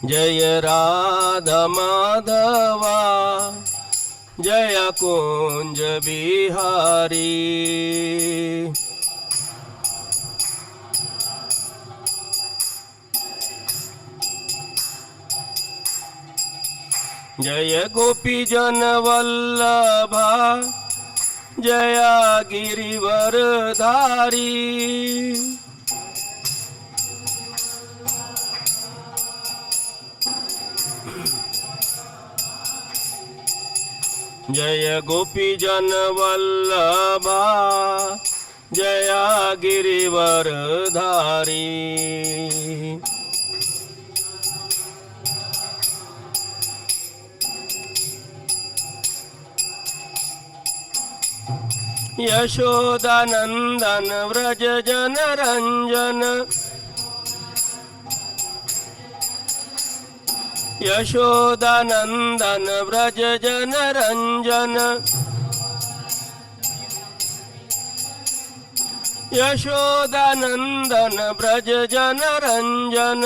जय राधा माधवा जय कुंज बिहारी। जय गोपी जन वल्लभा जय गिरिवर धारी। जय गोपी जन वल्लभा जय गिरिवर धारी। यशोदानंदन व्रज जन रंजन यशोदानंदन व्रज जन रंजन। यशोदानंदन व्रज जन रंजन।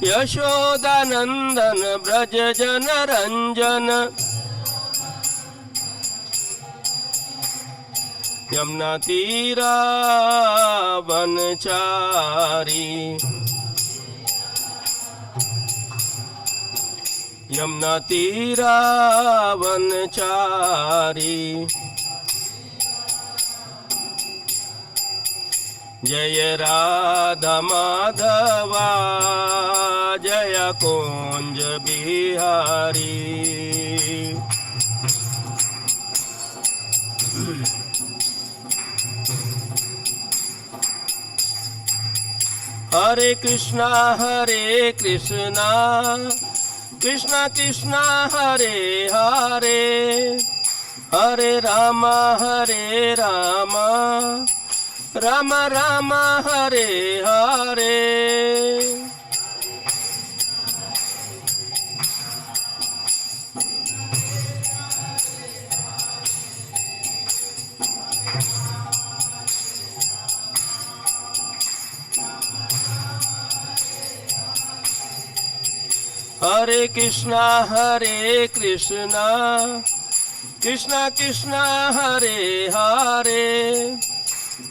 यशोदानंदन व्रज जन रंजन। यमुना तीरा वनचारी। यमुना तीरा वनचारी। जय राधा माधवा जय कुंज बिहारी। हरे कृष्णा कृष्णा कृष्णा हरे हरे, हरे राम राम राम हरे हरे। हरे कृष्णा कृष्णा कृष्णा हरे हरे,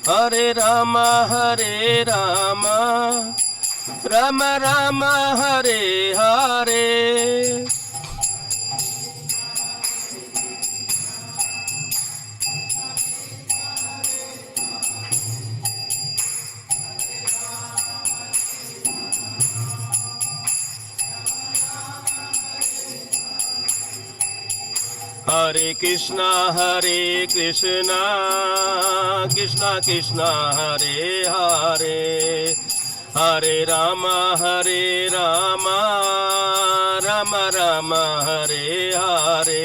हरे राम राम राम हरे हरे। हरे कृष्णा कृष्णा कृष्णा हरे हरे, हरे राम राम राम हरे हरे।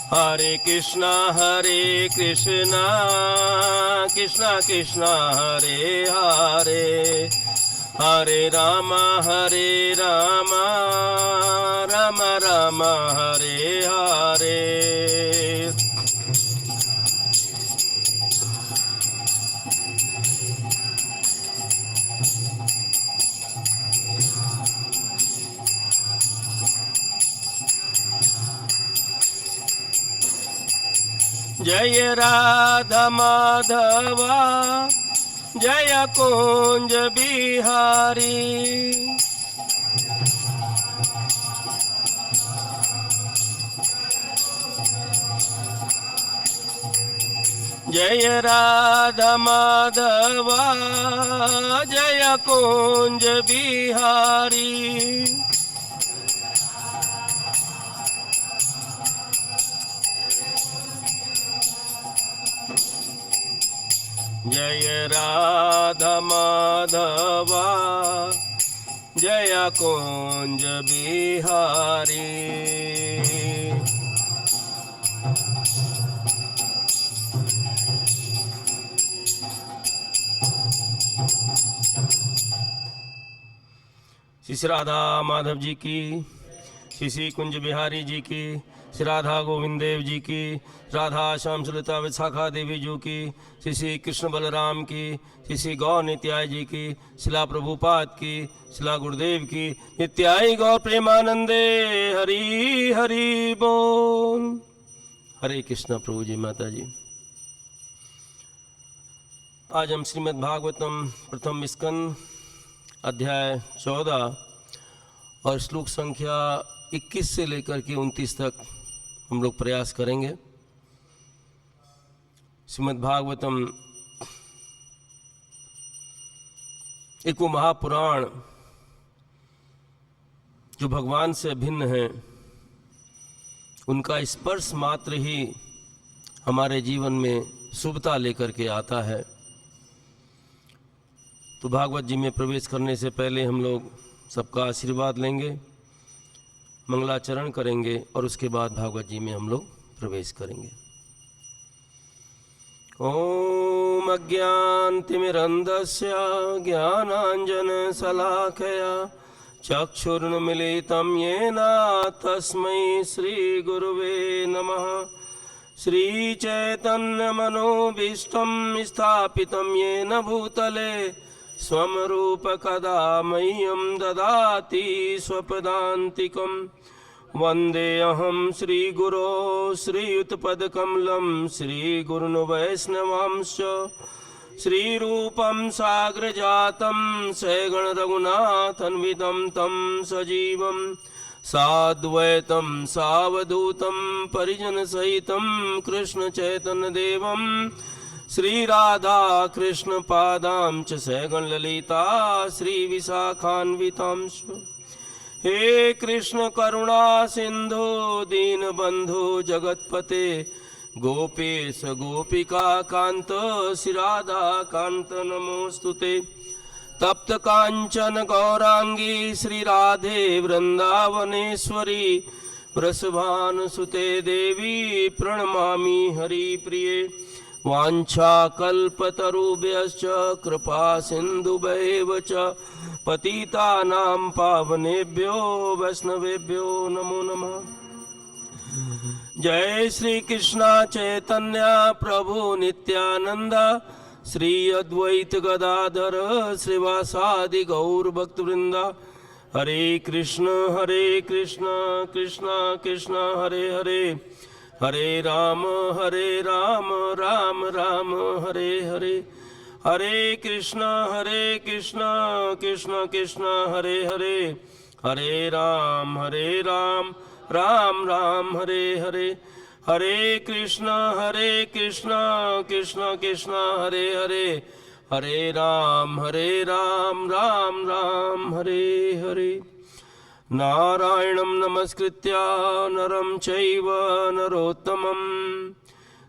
हरे कृष्णा कृष्णा कृष्णा हरे हरे, हरे राम राम राम हरे हरे। जय राधा माधवा जय कुंज बिहारी। जय राधा माधवा जय कुंज बिहारी। जय राधा माधवा जय कुंज बिहारी। श्री श्री राधा माधव जी की, श्री श्री कुंज बिहारी जी की, श्री राधा गोविंद देव जी की, राधा श्याम सुलता विशाखा देवी जी की, श्री श्री कृष्ण बलराम की, श्री श्री गौ नित्याय जी की, शिला प्रभुपाद की, शिला गुरुदेव की, नित्याय गौर प्रेमानंदे हरि हरि बोल। हरे कृष्णा प्रभु जी माता जी। आज हम श्रीमद् भागवतम प्रथम स्कंद अध्याय 14 और श्लोक संख्या 21 से लेकर के 29 तक हम लोग प्रयास करेंगे। श्रीमद् भागवतम एक वो महापुराण जो भगवान से भिन्न है, उनका स्पर्श मात्र ही हमारे जीवन में शुभता लेकर के आता है। तो भागवत जी में प्रवेश करने से पहले हम लोग सबका आशीर्वाद लेंगे, मंगलाचरण करेंगे और उसके बाद भागवत जी में हम लोग प्रवेश करेंगे। ओम अज्ञानतिमिरन्धस्य ज्ञानाञ्जनशलाकया चक्षुरुन्मीलितं येन तस्मै श्रीगुरुवे नमः। श्रीचैतन्यमनोभीष्टं स्थापितं येन भूतले स्वं रूपकदा मह्यं ददाति स्वपदान्तिकं। वन्देऽहं श्रीगुरो श्रीयुतपदकमलं श्रीगुरुन् वैष्णवांश्च। श्रीरूपं साग्रजातं सगणरघुनाथन्वितं तं सजीवं साद्वैतं सावधूतं परिजनसहितं कृष्णचैतन्यदेवं श्रीराधा कृष्णपादां च सगणललिता श्रीविशाखान्वितांश्च। हे कृष्ण करुणा सिंधु दीनबंधु जगतपते गोपेश गोपिका कांत श्री राधा कांत नमोस्तुते। तप्त कांचन गौरांगी श्री राधे वृंदावनेश्वरी वृषभानुसुते देवी प्रणमामि हरिप्रिये। वाञ्छाकल्पतरुभ्यश्च कृपा सिन्धुभ्यैव च पतितानां पावनेभ्यो वैष्णवेभ्यो नमो नमः। जय श्री कृष्ण चैतन्य प्रभु नित्यानंद श्री अद्वैत गदाधर श्रीवासादि गौर भक्तवृंद। हरे कृष्ण कृष्ण कृष्ण हरे हरे, हरे राम राम राम हरे हरे। हरे कृष्ण कृष्ण कृष्ण हरे हरे, हरे राम राम राम हरे हरे। हरे कृष्ण कृष्ण कृष्ण हरे हरे, हरे राम राम राम हरे हरे। नारायणं नमस्कृत्य नरं चैव नरोत्तमं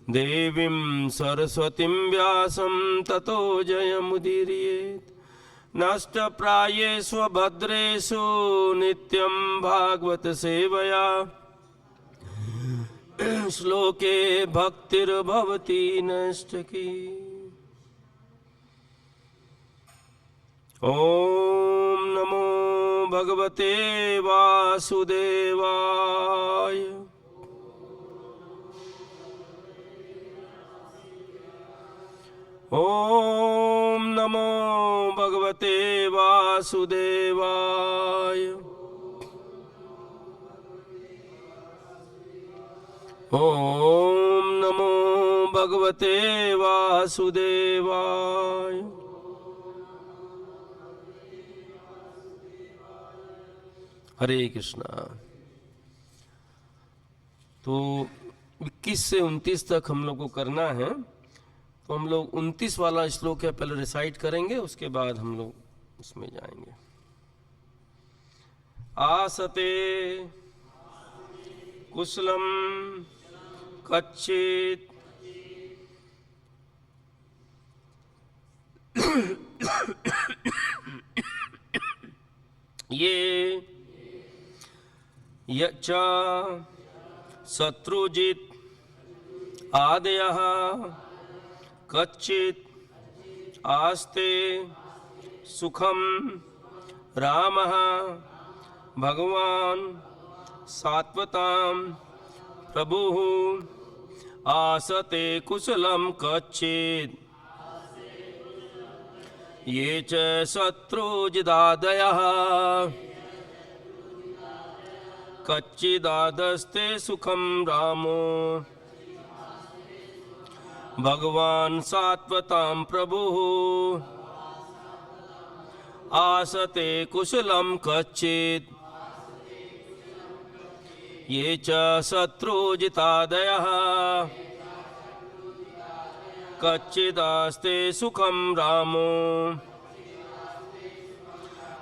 देवीं सरस्वतीं व्यासं ततो जयमुदीरयेत्। नष्टप्रायेषु भद्रेषु नित्यं भागवत सेवया श्लोके भक्तिर्भवति नष्टकी। ओम नमो भगवते वासुदेवाय। ओम नमो भगवते वासुदेवाय। ओम नमो भगवते वासुदेवाय। हरे कृष्णा। तो 21 से 29 तक हम लोग को करना है। तो हम लोग 29 वाला श्लोक है पहले रिसाइट करेंगे, उसके बाद हम लोग उसमें जाएंगे। आसते कुशलम कच्चित ये यच्च शत्रुजित आदयः कच्चित आस्ते सुखम रामः भगवान सात्वतां प्रभुः आसते कुशलं कच्चित् ये च शत्रुजिदादयः कच्चिदादस्ते सुखं रामो भगवान सात्वतां प्रभुः आसते कुशलं कच्चित् ये च शत्रुजितादयः कच्चिदास्ते सुखं रामो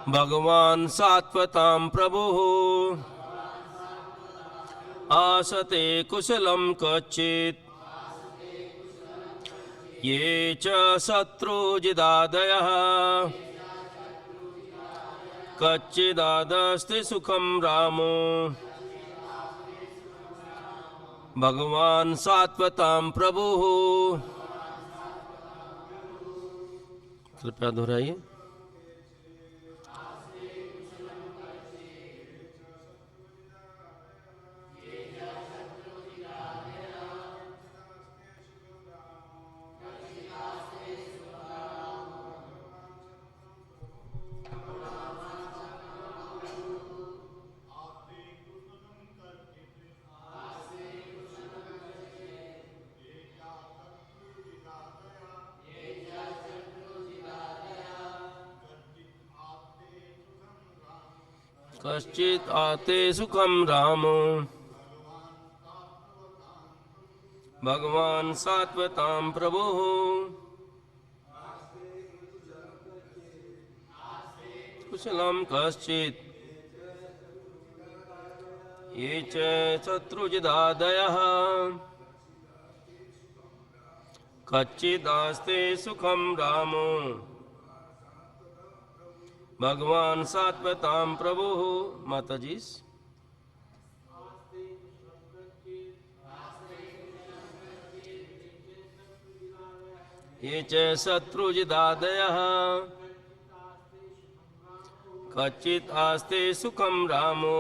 भगवान सात्वतां प्रभुः आसते कुशलं कच्चित् ये च शत्रुजिदादयः कच्चिदादस्ते सुखं रामो भगवान सात्वतां प्रभुः। कृपया दोहराइए। कश्चित् आते सुखं रामो भगवान सात्वतां प्रभुः कुशलं कश्चित् ये च शत्रुजिदादयः कच्चिदास्ते सुखं रामो भगवान सात्वतां प्रभुः। माता जी ये च शत्रुजिदादयः कच्चित् आस्ते सुखं रामो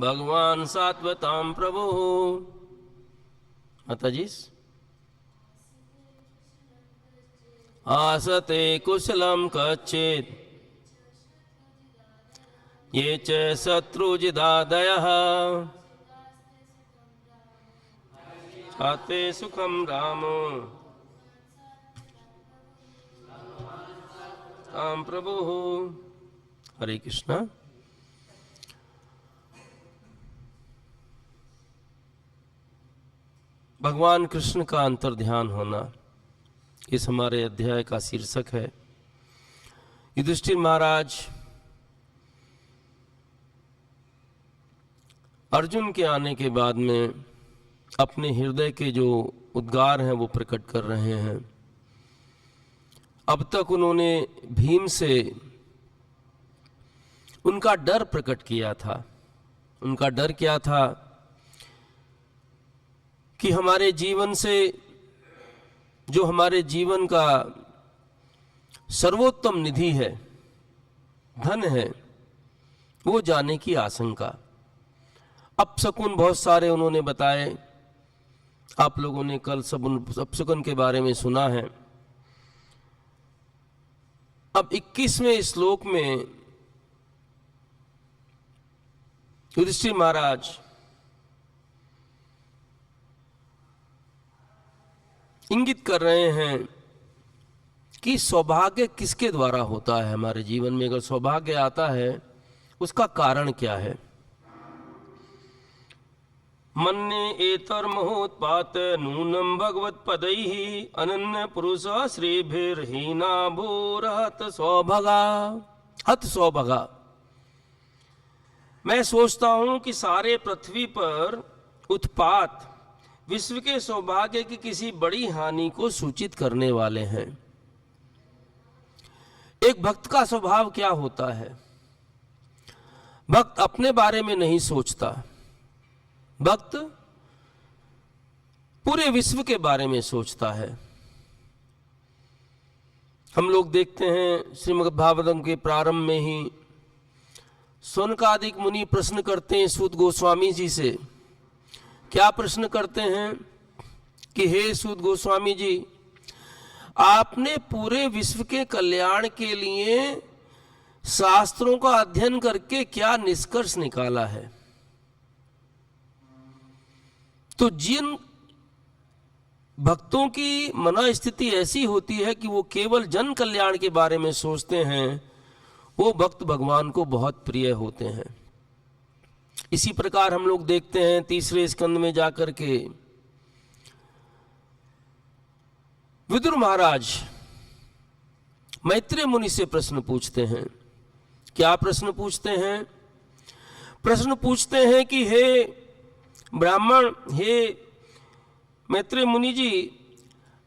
भगवान सात्वतां प्रभुः। माता जी आसते कुशलं कच्चित् ये च शत्रुजिदादयः आते सुखं रामो तां प्रभुः। हरे कृष्णा। भगवान कृष्ण का अंतर्ध्यान होना इस हमारे अध्याय का शीर्षक है। युधिष्ठिर महाराज अर्जुन के आने के बाद में अपने हृदय के जो उद्गार हैं वो प्रकट कर रहे हैं। अब तक उन्होंने भीम से उनका डर प्रकट किया था। उनका डर क्या था कि हमारे जीवन से, जो हमारे जीवन का सर्वोत्तम निधि है, धन है, वो जाने की आशंका। अपशकुन बहुत सारे उन्होंने बताए। आप लोगों ने कल सब अपशकुन के बारे में सुना है। अब 21वें श्लोक में युधिष्ठिर महाराज इंगित कर रहे हैं कि सौभाग्य किसके द्वारा होता है हमारे जीवन में। अगर सौभाग्य आता है उसका कारण क्या है। मन्ये एतर महोत्पात नूनम भगवत पदैः अनन्य पुरुष श्रीभिर्हीना भूरहत सौभगा। हत सौभगा। मैं सोचता हूं कि सारे पृथ्वी पर उत्पात विश्व के सौभाग्य की किसी बड़ी हानि को सूचित करने वाले हैं। एक भक्त का स्वभाव क्या होता है? भक्त अपने बारे में नहीं सोचता, भक्त पूरे विश्व के बारे में सोचता है। हम लोग देखते हैं श्रीमद् भागवतम के प्रारंभ में ही सौनकादिक मुनि प्रश्न करते हैं सूत गोस्वामी जी से। क्या प्रश्न करते हैं कि हे सूत गोस्वामी जी, आपने पूरे विश्व के कल्याण के लिए शास्त्रों का अध्ययन करके क्या निष्कर्ष निकाला है? तो जिन भक्तों की मनोस्थिति ऐसी होती है कि वो केवल जन कल्याण के बारे में सोचते हैं, वो भक्त भगवान को बहुत प्रिय होते हैं। इसी प्रकार हम लोग देखते हैं तीसरे स्कंद में जाकर के विदुर महाराज मैत्रेय मुनि से प्रश्न पूछते हैं। क्या प्रश्न पूछते हैं? प्रश्न पूछते हैं कि हे ब्राह्मण, हे मैत्रेय मुनि जी,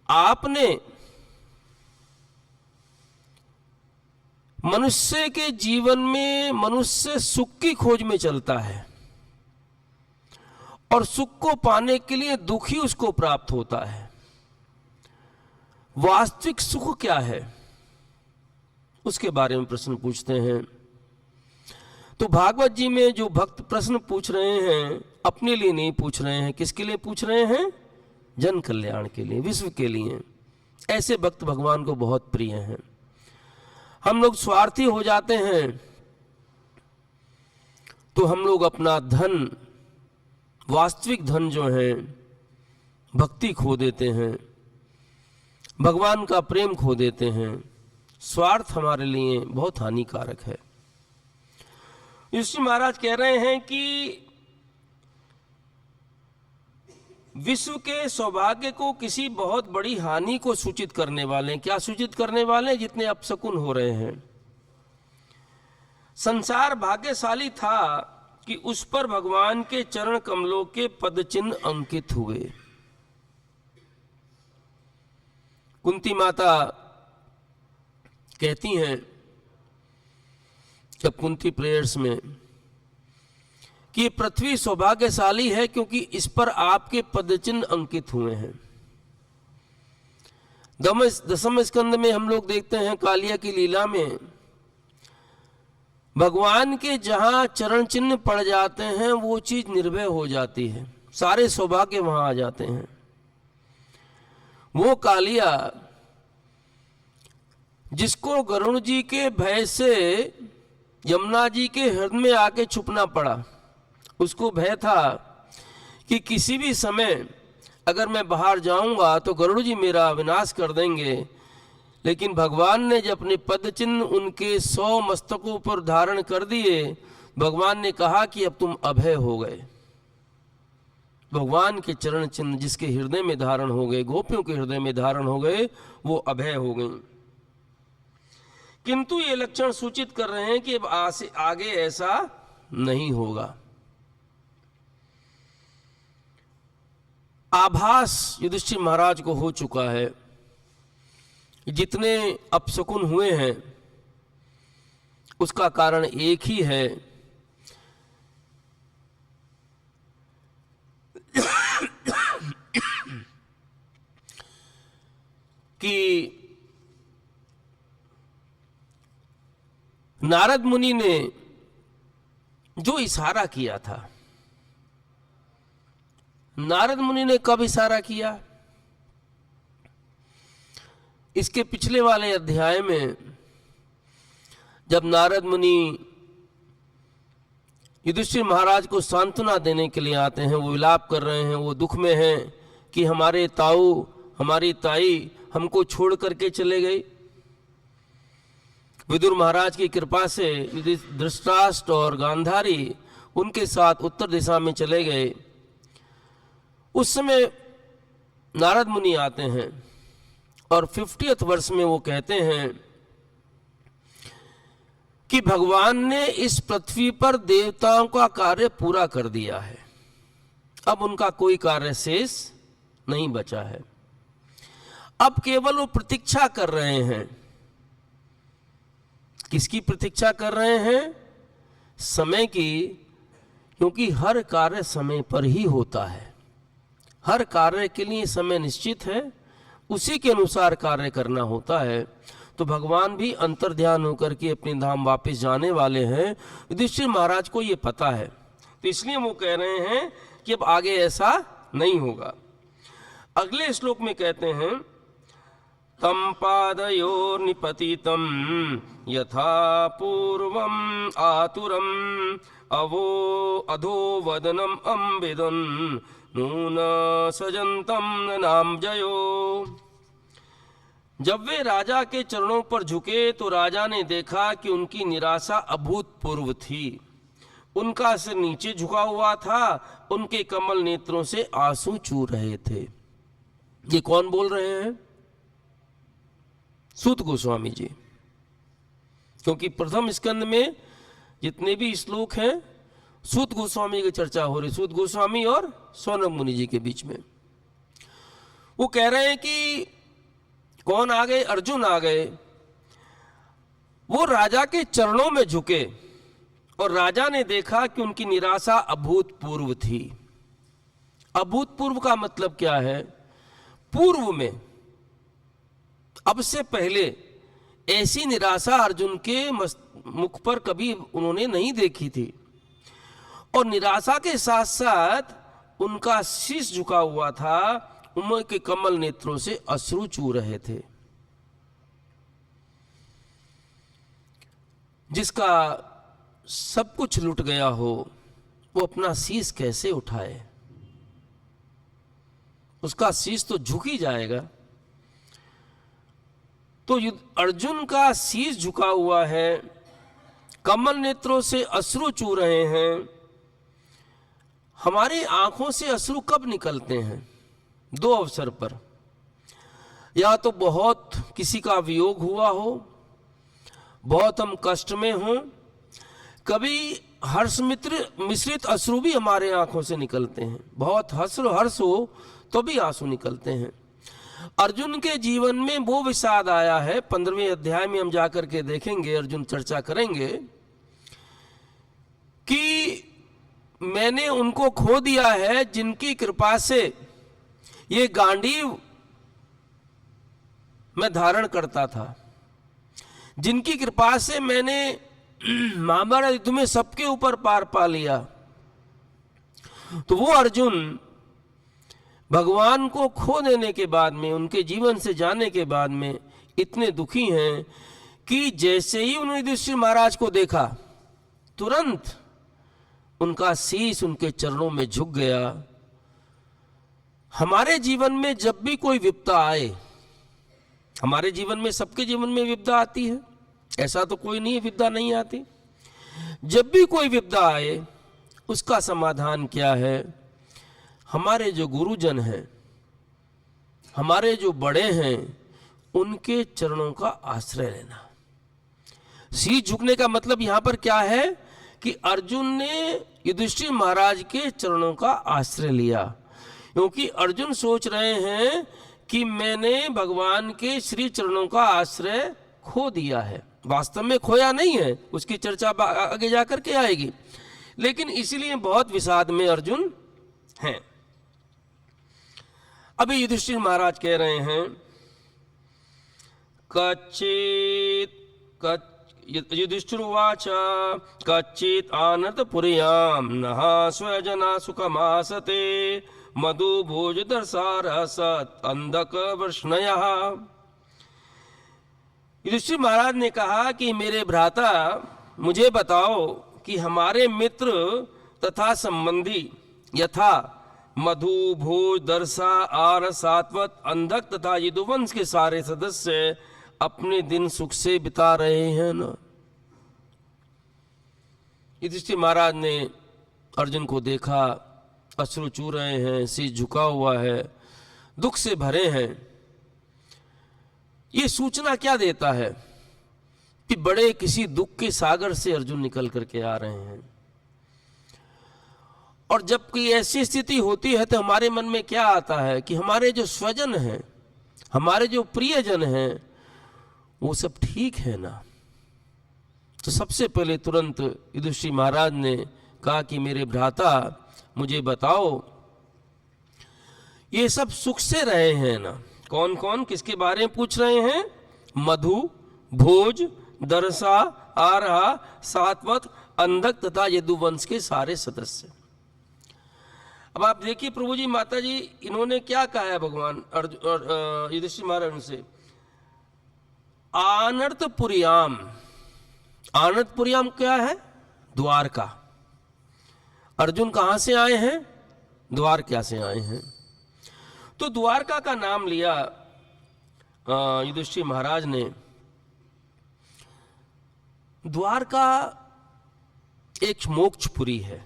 आपने मनुष्य के जीवन में मनुष्य सुख की खोज में चलता है और सुख को पाने के लिए दुख ही उसको प्राप्त होता है। वास्तविक सुख क्या है, उसके बारे में प्रश्न पूछते हैं। तो भागवत जी में जो भक्त प्रश्न पूछ रहे हैं, अपने लिए नहीं पूछ रहे हैं। किसके लिए पूछ रहे हैं? जन कल्याण के लिए, विश्व के लिए। ऐसे भक्त भगवान को बहुत प्रिय हैं। हम लोग स्वार्थी हो जाते हैं तो हम लोग अपना धन, वास्तविक धन जो है, भक्ति खो देते हैं, भगवान का प्रेम खो देते हैं। स्वार्थ हमारे लिए बहुत हानिकारक है। युधिष्ठिर महाराज कह रहे हैं कि विश्व के सौभाग्य को किसी बहुत बड़ी हानि को सूचित करने वाले हैं। क्या सूचित करने वाले हैं? जितने अपशकुन हो रहे हैं। संसार भाग्यशाली था कि उस पर भगवान के चरण कमलों के पद चिन्ह अंकित हुए। कुंती माता कहती हैं जब कुंती प्रेयर्स में कि पृथ्वी सौभाग्यशाली है क्योंकि इस पर आपके पदचिन्ह अंकित हुए हैं। दसम स्कंद में हम लोग देखते हैं कालिया की लीला में भगवान के जहां चरण चिन्ह पड़ जाते हैं वो चीज निर्भय हो जाती है, सारे सौभाग्य वहां आ जाते हैं। वो कालिया जिसको गरुण जी के भय से यमुना जी के हृदय में आके छुपना पड़ा, उसको भय था कि किसी भी समय अगर मैं बाहर जाऊंगा तो गरुड़ जी मेरा विनाश कर देंगे। लेकिन भगवान ने जब अपने पद चिन्ह उनके 100 मस्तकों पर धारण कर दिए, भगवान ने कहा कि अब तुम अभय हो गए। भगवान के चरण चिन्ह जिसके हृदय में धारण हो गए, गोपियों के हृदय में धारण हो गए, वो अभय हो गई। किंतु ये लक्षण सूचित कर रहे हैं कि अब आगे ऐसा नहीं होगा। आभास युधिष्ठिर महाराज को हो चुका है। जितने अपशकुन हुए हैं उसका कारण एक ही है कि नारद मुनि ने जो इशारा किया था, नारद मुनि ने कब इशारा किया? इसके पिछले वाले अध्याय में जब नारद मुनि युधिष्ठिर महाराज को सांत्वना देने के लिए आते हैं, वो विलाप कर रहे हैं, वो दुख में हैं कि हमारे ताऊ, हमारी ताई हमको छोड़ करके चले गई। विदुर महाराज की कृपा से धृतराष्ट्र और गांधारी उनके साथ उत्तर दिशा में चले गए। उस समय नारद मुनि आते हैं और 50वें वर्ष में वो कहते हैं कि भगवान ने इस पृथ्वी पर देवताओं का कार्य पूरा कर दिया है, अब उनका कोई कार्य शेष नहीं बचा है। अब केवल वो प्रतीक्षा कर रहे हैं। किसकी प्रतीक्षा कर रहे हैं? समय की, क्योंकि हर कार्य समय पर ही होता है। हर कार्य के लिए समय निश्चित है, उसी के अनुसार कार्य करना होता है। तो भगवान भी अंतर्ध्यान होकर के अपने धाम वापस जाने वाले हैं। युधिष्ठिर महाराज को ये पता है, तो इसलिए वो कह रहे हैं कि अब आगे ऐसा नहीं होगा। अगले श्लोक में कहते हैं, तम पादयोर निपतितम यथा पूर्वम आतुरम अधो वदनम अम्बिदन नून सजंतम नामजयो। जब वे राजा के चरणों पर झुके तो राजा ने देखा कि उनकी निराशा अभूतपूर्व थी। उनका सिर नीचे झुका हुआ था, उनके कमल नेत्रों से आंसू चूर रहे थे। ये कौन बोल रहे हैं? सूत गोस्वामी जी। क्योंकि प्रथम स्कंद में जितने भी श्लोक हैं सूत गोस्वामी की चर्चा हो रही, सूत गोस्वामी और सौनक मुनि जी के बीच में। वो कह रहे हैं कि कौन आ गए? अर्जुन आ गए। वो राजा के चरणों में झुके और राजा ने देखा कि उनकी निराशा अभूतपूर्व थी। अभूतपूर्व का मतलब क्या है? पूर्व में, अब से पहले ऐसी निराशा अर्जुन के मुख पर कभी उन्होंने नहीं देखी थी। और निराशा के साथ साथ उनका शीश झुका हुआ था, उनके कमल नेत्रों से अश्रु चू रहे थे। जिसका सब कुछ लुट गया हो वो अपना शीश कैसे उठाए? उसका शीश तो झुक ही जाएगा। तो अर्जुन का शीश झुका हुआ है, कमल नेत्रों से अश्रु चू रहे हैं। हमारी आंखों से अश्रु कब निकलते हैं? दो अवसर पर, या तो बहुत किसी का वियोग हुआ हो, बहुत हम कष्ट में हों, कभी हर्ष मिश्रित अश्रु भी हमारे आंखों से निकलते हैं। बहुत हर्ष हो तो भी आंसू निकलते हैं। अर्जुन के जीवन में वो विषाद आया है, 15वें अध्याय में हम जाकर के देखेंगे, अर्जुन चर्चा करेंगे कि मैंने उनको खो दिया है जिनकी कृपा से ये गांडीव मैं धारण करता था, जिनकी कृपा से मैंने महाभारत युद्ध में सबके ऊपर पार पा लिया। तो वो अर्जुन भगवान को खो देने के बाद में, उनके जीवन से जाने के बाद में इतने दुखी हैं कि जैसे ही उन्होंने युधिष्ठिर महाराज को देखा तुरंत उनका शीश उनके चरणों में झुक गया। हमारे जीवन में जब भी कोई विपदा आए, हमारे जीवन में सबके जीवन में विपदा आती है, ऐसा तो कोई नहीं है विपदा नहीं आती। जब भी कोई विपदा आए उसका समाधान क्या है? हमारे जो गुरुजन हैं, हमारे जो बड़े हैं, उनके चरणों का आश्रय लेना। शीश झुकने का मतलब यहां पर क्या है कि अर्जुन ने युधिष्ठिर महाराज के चरणों का आश्रय लिया, क्योंकि अर्जुन सोच रहे हैं कि मैंने भगवान के श्री चरणों का आश्रय खो दिया है। वास्तव में खोया नहीं है, उसकी चर्चा आगे जाकर के आएगी, लेकिन इसीलिए बहुत विषाद में अर्जुन हैं। अभी युधिष्ठिर महाराज कह रहे हैं, युधिष्ठिरुवाच कच्चित् आनतपुर्यां नः स्वजना सुखमासते मधुभोजदर्शारसत् अंधकवृष्णयः। युधिष्ठिर महाराज ने कहा कि मेरे भ्राता मुझे बताओ कि हमारे मित्र तथा संबंधी यथा मधु भोज दर्शा आर सात्वत अंधक तथा यदुवंश के सारे सदस्य अपने दिन सुख से बिता रहे हैं ना। युधिष्ठिर महाराज ने अर्जुन को देखा, अश्रु चू रहे हैं, शीश झुका हुआ है, दुख से भरे हैं। ये सूचना क्या देता है कि बड़े किसी दुख के सागर से अर्जुन निकल करके आ रहे हैं। और जब कोई ऐसी स्थिति होती है तो हमारे मन में क्या आता है कि हमारे जो स्वजन हैं, हमारे जो प्रियजन हैं, वो सब ठीक है ना। तो सबसे पहले तुरंत युधिष्ठिर महाराज ने कहा कि मेरे भ्राता मुझे बताओ ये सब सुख से रहे हैं ना। कौन कौन किसके बारे में पूछ रहे हैं? मधु भोज, दरसा, आरहा, सातवत, अंधक तथा यदुवंश के सारे सदस्य। अब आप देखिए प्रभु जी, माता जी, इन्होंने क्या कहा है भगवान युधिष्ठिर महाराज से, आनर्तपुरियाम। आनर्तपुरियाम क्या है? द्वारका। अर्जुन कहां से आए हैं? द्वारका से आए हैं। तो द्वारका का नाम लिया युधिष्ठिर महाराज ने। द्वारका एक मोक्षपुरी है।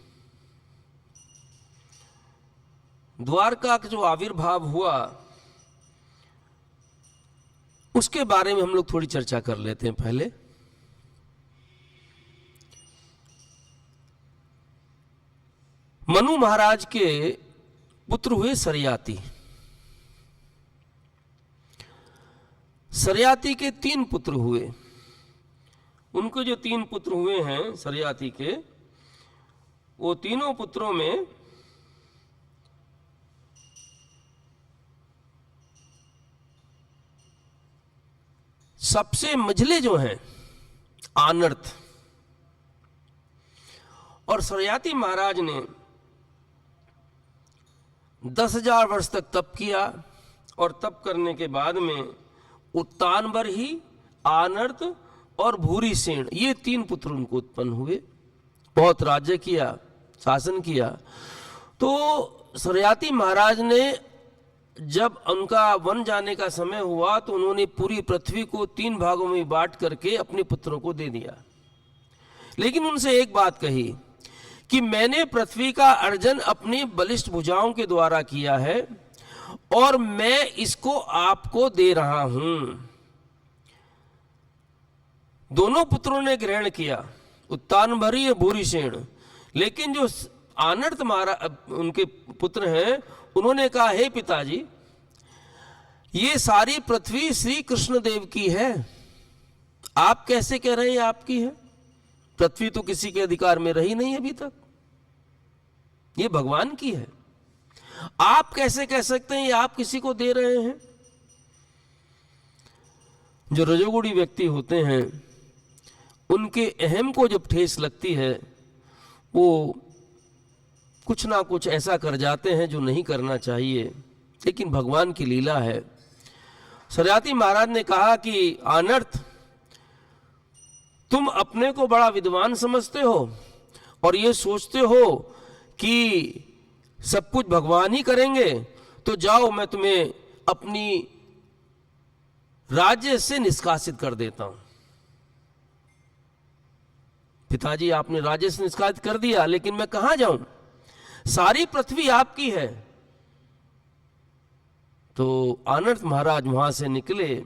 द्वारका का जो आविर्भाव हुआ उसके बारे में हम लोग थोड़ी चर्चा कर लेते हैं पहले। मनु महाराज के पुत्र हुए सरयाती। सरयाती के 3 पुत्र हुए। उनको जो 3 पुत्र हुए हैं सरयाती के, वो तीनों पुत्रों में सबसे मझले जो हैं आनर्त। और सरयाती महाराज ने 10,000 वर्ष तक तप किया, और तप करने के बाद में उत्तानबरही, आनर्त और भूरिसेन, ये 3 पुत्र उनको उत्पन्न हुए। बहुत राज्य किया, शासन किया। तो सरयाती महाराज ने जब उनका वन जाने का समय हुआ तो उन्होंने पूरी पृथ्वी को 3 भागों में बांट करके अपने पुत्रों को दे दिया। लेकिन उनसे एक बात कही कि मैंने पृथ्वी का अर्जन अपनी बलिष्ठ भुजाओं के द्वारा किया है और मैं इसको आपको दे रहा हूं। दोनों पुत्रों ने ग्रहण किया, उत्तानबरी और भूरिसेन। लेकिन जो आनर्त उनके पुत्र हैं, उन्होंने कहा, हे पिताजी, ये सारी पृथ्वी श्री कृष्ण देव की है, आप कैसे कह रहे हैं आपकी है? पृथ्वी तो किसी के अधिकार में रही नहीं अभी तक, ये भगवान की है। आप कैसे कह सकते हैं ये आप किसी को दे रहे हैं? जो रजोगुणी व्यक्ति होते हैं उनके अहम को जब ठेस लगती है, वो कुछ ना कुछ ऐसा कर जाते हैं जो नहीं करना चाहिए। लेकिन भगवान की लीला है। सरयाती महाराज ने कहा कि आनर्त, तुम अपने को बड़ा विद्वान समझते हो और ये सोचते हो कि सब कुछ भगवान ही करेंगे, तो जाओ मैं तुम्हें अपनी राज्य से निष्कासित कर देता हूं। पिताजी, आपने राज्य से निष्कासित कर दिया, लेकिन मैं कहां जाऊं? सारी पृथ्वी आपकी है। तो आनर्त महाराज वहां से निकले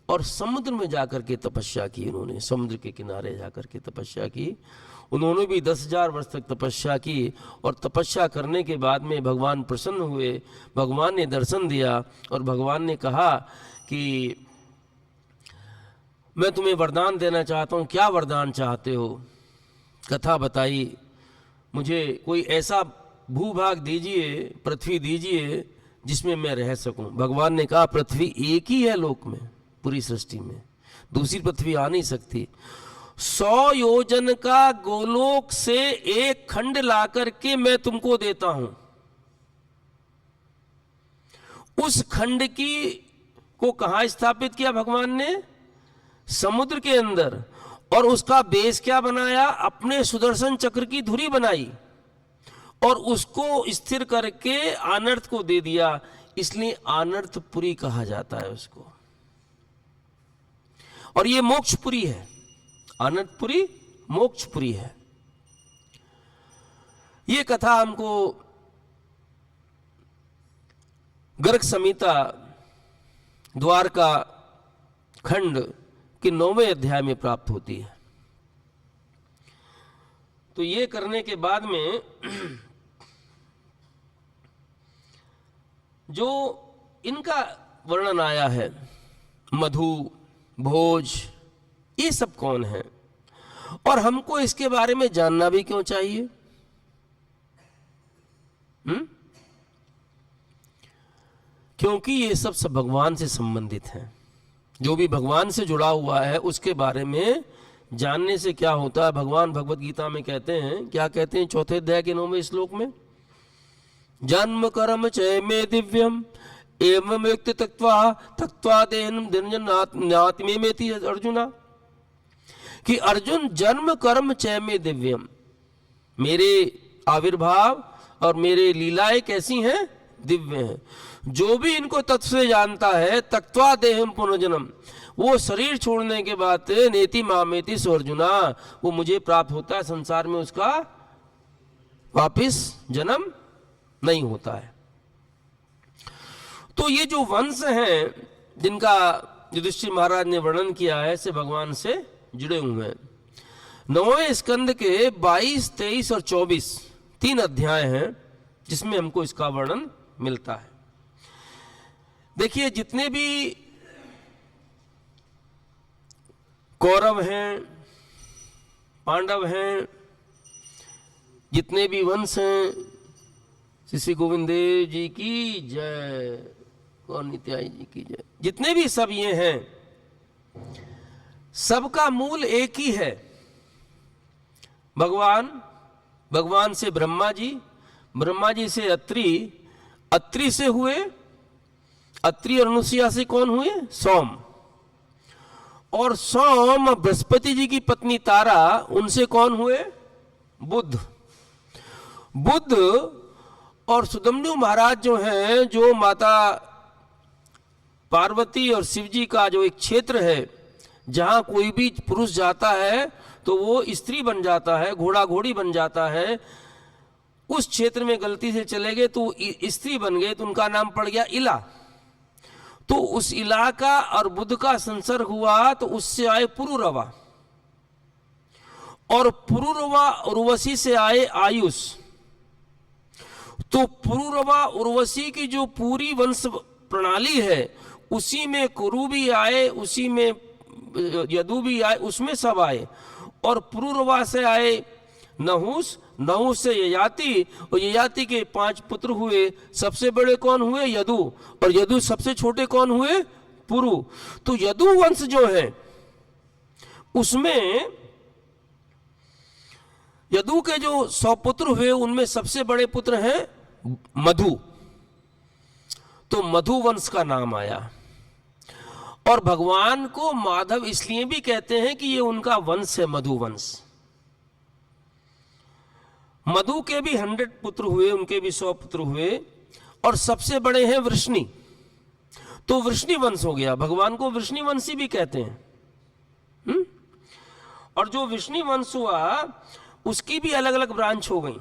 और समुद्र में जाकर के तपस्या की। उन्होंने समुद्र के किनारे जाकर के तपस्या की। उन्होंने भी 10,000 वर्ष तक तपस्या की, और तपस्या करने के बाद में भगवान प्रसन्न हुए। भगवान ने दर्शन दिया और भगवान ने कहा कि मैं तुम्हें वरदान देना चाहता हूं, क्या वरदान चाहते हो? कथा बताई, मुझे कोई ऐसा भूभाग दीजिए, पृथ्वी दीजिए जिसमें मैं रह सकूं। भगवान ने कहा, पृथ्वी एक ही है लोक में, पूरी सृष्टि में, दूसरी पृथ्वी आ नहीं सकती। 100 योजन का गोलोक से एक खंड लाकर के मैं तुमको देता हूं। उस खंड की को कहां स्थापित किया भगवान ने? समुद्र के अंदर। और उसका बेस क्या बनाया? अपने सुदर्शन चक्र की धुरी बनाई और उसको स्थिर करके आनर्त को दे दिया। इसलिए आनर्तपुरी कहा जाता है उसको। और ये मोक्षपुरी है। आनर्तपुरी मोक्षपुरी है। ये कथा हमको गर्ग संहिता द्वारका खंड के 9वें अध्याय में प्राप्त होती है। तो ये करने के बाद में जो इनका वर्णन आया है, मधु, भोज, ये सब कौन है और हमको इसके बारे में जानना भी क्यों चाहिए? क्योंकि ये सब भगवान से संबंधित हैं। जो भी भगवान से जुड़ा हुआ है उसके बारे में जानने से क्या होता है। भगवान भगवत गीता में कहते हैं, क्या कहते हैं 4 अध्याय के 9वें श्लोक में, जन्म कर्म चय में दिव्यम एवं व्यक्ति तत्वा देहनात्मे में थी अर्जुना, कि अर्जुन जन्म कर्म चय में दिव्यम, मेरे आविर्भाव और मेरे लीलाएं कैसी हैं, दिव्य हैं। जो भी इनको तत्व से जानता है, तत्वा देहम पुनर्जन्म, वो शरीर छोड़ने के बाद नेति मामेति सो अर्जुना, वो मुझे प्राप्त होता है, संसार में उसका वापिस जन्म नहीं होता है। तो ये जो वंश हैं जिनका युधिष्ठिर महाराज ने वर्णन किया है, से भगवान से जुड़े हुए हैं। 9वें स्कंद के 22, 23 और 24 3 अध्याय हैं जिसमें हमको इसका वर्णन मिलता है। देखिए, जितने भी कौरव हैं, पांडव हैं, जितने भी वंश हैं, श्री गोविंद देव जी की जय, कौन नित्याई जी की जय, जितने भी सब ये हैं, सबका मूल एक ही है, भगवान से ब्रह्मा जी से अत्रि, अत्रि से हुए, अत्रि और अनुसुईया से कौन हुए, सोम, और सोम बृहस्पति जी की पत्नी तारा, उनसे कौन हुए, बुध और सुदम्नु महाराज जो हैं, जो माता पार्वती और शिव जी का जो एक क्षेत्र है, जहां कोई भी पुरुष जाता है तो वो स्त्री बन जाता है, घोड़ा घोड़ी बन जाता है, उस क्षेत्र में गलती से चले गए तो स्त्री बन गए, तो उनका नाम पड़ गया इला। तो उस इला का और बुध का संसर्ग हुआ तो उससे आए पुरुरवा, और पुरुरवा उर्वशी से आए आयुष। तो पुरुरवा उर्वशी की जो पूरी वंश प्रणाली है, उसी में कुरु भी आए, उसी में यदु भी आए, उसमें सब आए। और पुरुरवा से आए नहुस, नहुस से ययाति, और ययाति के 5 पुत्र हुए। सबसे बड़े कौन हुए, यदु, और यदु सबसे छोटे कौन हुए, पुरु। तो यदु वंश जो है उसमें यदु के जो 100 पुत्र हुए, उनमें सबसे बड़े पुत्र हैं मधु, तो मधु वंश का नाम आया। और भगवान को माधव इसलिए भी कहते हैं कि ये उनका वंश है, मधु वंश। मधु के भी 100 पुत्र हुए, उनके भी 100 पुत्र हुए, और सबसे बड़े हैं वृष्णि, तो वृष्णि वंश हो गया। भगवान को वृष्णि वंशी भी कहते हैं। और जो वृष्णि वंश हुआ, उसकी भी अलग अलग ब्रांच हो गई।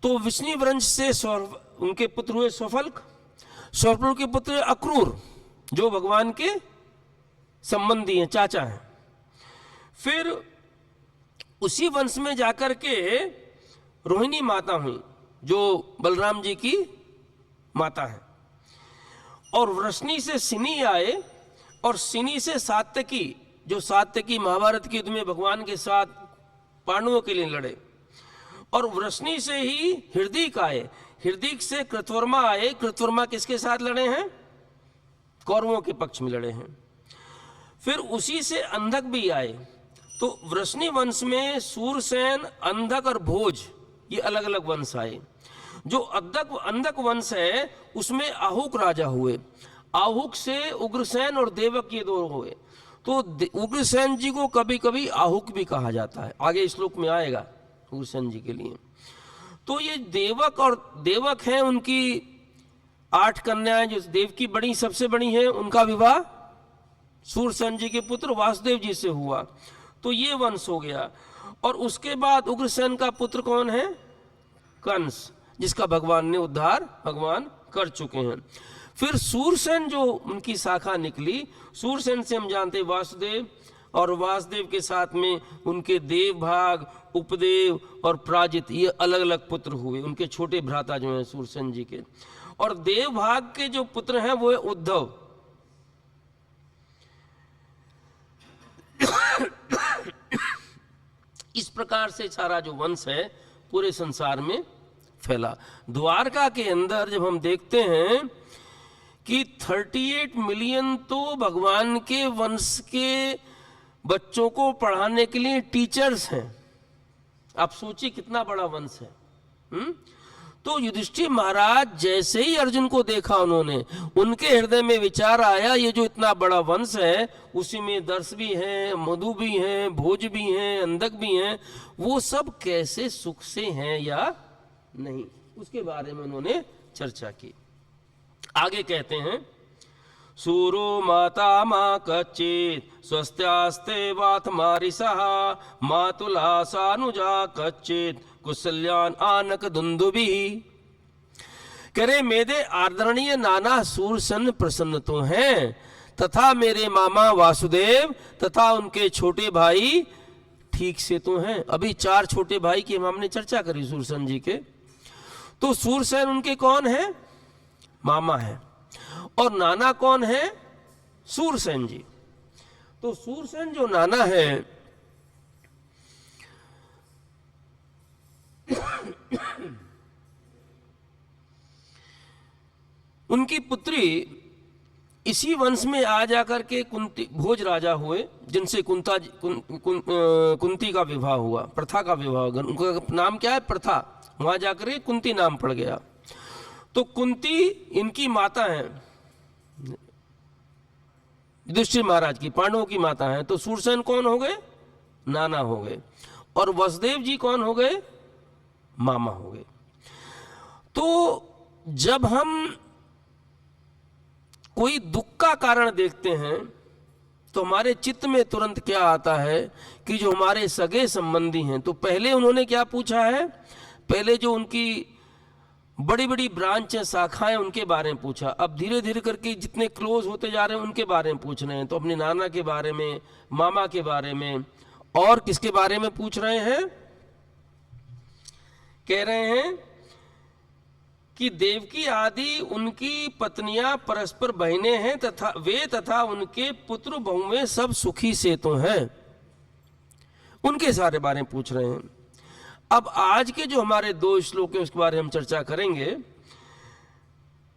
तो वृष्णि वंश से उनके पुत्र हुए स्वफल्क, स्वफल्क के पुत्र अक्रूर, जो भगवान के संबंधी हैं, चाचा हैं। फिर उसी वंश में जाकर के रोहिणी माता हुई, जो बलराम जी की माता है। और वृष्णि से सिनी आए, और सिनी से सात्यकी, जो सात्यकी महाभारत के युद्ध में भगवान के साथ पांडवों के लिए लड़े। और वृष्णि से ही हृदयक आए, हृदयक से कृतवर्मा आए। कृतवर्मा किसके साथ लड़े हैं, कौरवों के पक्ष में लड़े हैं। फिर उसी से अंधक भी आए। तो वृष्णि वंश में सूरसेन, अंधक और भोज, ये अलग अलग वंश आए। जो अंधक वंश है उसमें आहुक राजा हुए। आहुक से उग्रसेन और देवक, ये 2 हुए। तो उग्रसेन जी को कभी कभी आहुक भी कहा जाता है, आगे श्लोक में आएगा उग्रसेन जी के लिए। तो ये देवक हैं, उनकी 8 कन्याएं, जो देव की बड़ी सबसे बड़ी हैं, उनका विवाह सूरसेन जी के पुत्र वासुदेव जी से हुआ। तो ये वंश हो गया। और उसके बाद उग्रसेन का पुत्र कौन है, कंस, जिसका भगवान ने उद्धार भगवान कर चुके हैं। फिर सूरसेन जो उनकी शाखा निकली, सूरसेन से हम जानते वासुदेव, और वासुदेव के साथ में उनके देवभाग, उपदेव और प्राजित, ये अलग अलग पुत्र हुए, उनके छोटे भ्राता जो हैं सूरसेन जी के। और देवभाग के जो पुत्र हैं वो है उद्धव। इस प्रकार से सारा जो वंश है पूरे संसार में फैला। द्वारका के अंदर जब हम देखते हैं कि 38 मिलियन तो भगवान के वंश के बच्चों को पढ़ाने के लिए टीचर्स हैं। आप सोचिए कितना बड़ा वंश है। तो युधिष्ठिर महाराज जैसे ही अर्जुन को देखा, उन्होंने, उनके हृदय में विचार आया, ये जो इतना बड़ा वंश है, उसी में दर्श भी हैं, मधु भी हैं, भोज भी हैं, अंधक भी हैं, वो सब कैसे सुख से हैं या नहीं, उसके बारे में उन्होंने चर्चा की। आगे कहते हैं, सूरो माता माँ कच्चित स्वस्त्यास्ते वात मारिसः मातुला सानुजा कच्चित कुशल्यान आनक दुंदुभि। करे मेरे आदरणीय नाना सूरसन प्रसन्न तो हैं, तथा मेरे मामा वासुदेव तथा उनके छोटे भाई ठीक से तो हैं। अभी 4 छोटे भाई की हमने चर्चा करी सूरसन जी के। तो सूरसेन उनके कौन है? मामा है। और नाना कौन है? सूरसेन जी। तो सूरसेन जो नाना है, उनकी पुत्री इसी वंश में आ जाकर के कुंती भोज राजा हुए, जिनसे कुंती का विवाह हुआ, प्रथा का विवाह हुआ। उनका नाम क्या है? प्रथा। वहां जाकर के कुंती नाम पड़ गया। तो कुंती इनकी माता है, युधिष्ठिर महाराज की, पांडवों की माता है। तो सूरसेन कौन हो गए? नाना हो गए। और वसुदेव जी कौन हो गए? मामा हो गए। तो जब हम कोई दुख का कारण देखते हैं तो हमारे चित्त में तुरंत क्या आता है कि जो हमारे सगे संबंधी हैं, तो पहले उन्होंने क्या पूछा है? पहले जो उनकी बड़ी बड़ी ब्रांच है, शाखाएं, उनके बारे में पूछा। अब धीरे धीरे करके जितने क्लोज होते जा रहे हैं उनके बारे में पूछ रहे हैं। तो अपने नाना के बारे में, मामा के बारे में, और किसके बारे में पूछ रहे हैं? कह रहे हैं कि देवकी आदि उनकी पत्नियां परस्पर बहनें हैं, तथा वे तथा उनके पुत्र बहुएं सब सुखी से तो हैं। उनके सारे बारे में पूछ रहे हैं। अब आज के जो हमारे 2 श्लोक हैं उसके बारे में हम चर्चा करेंगे।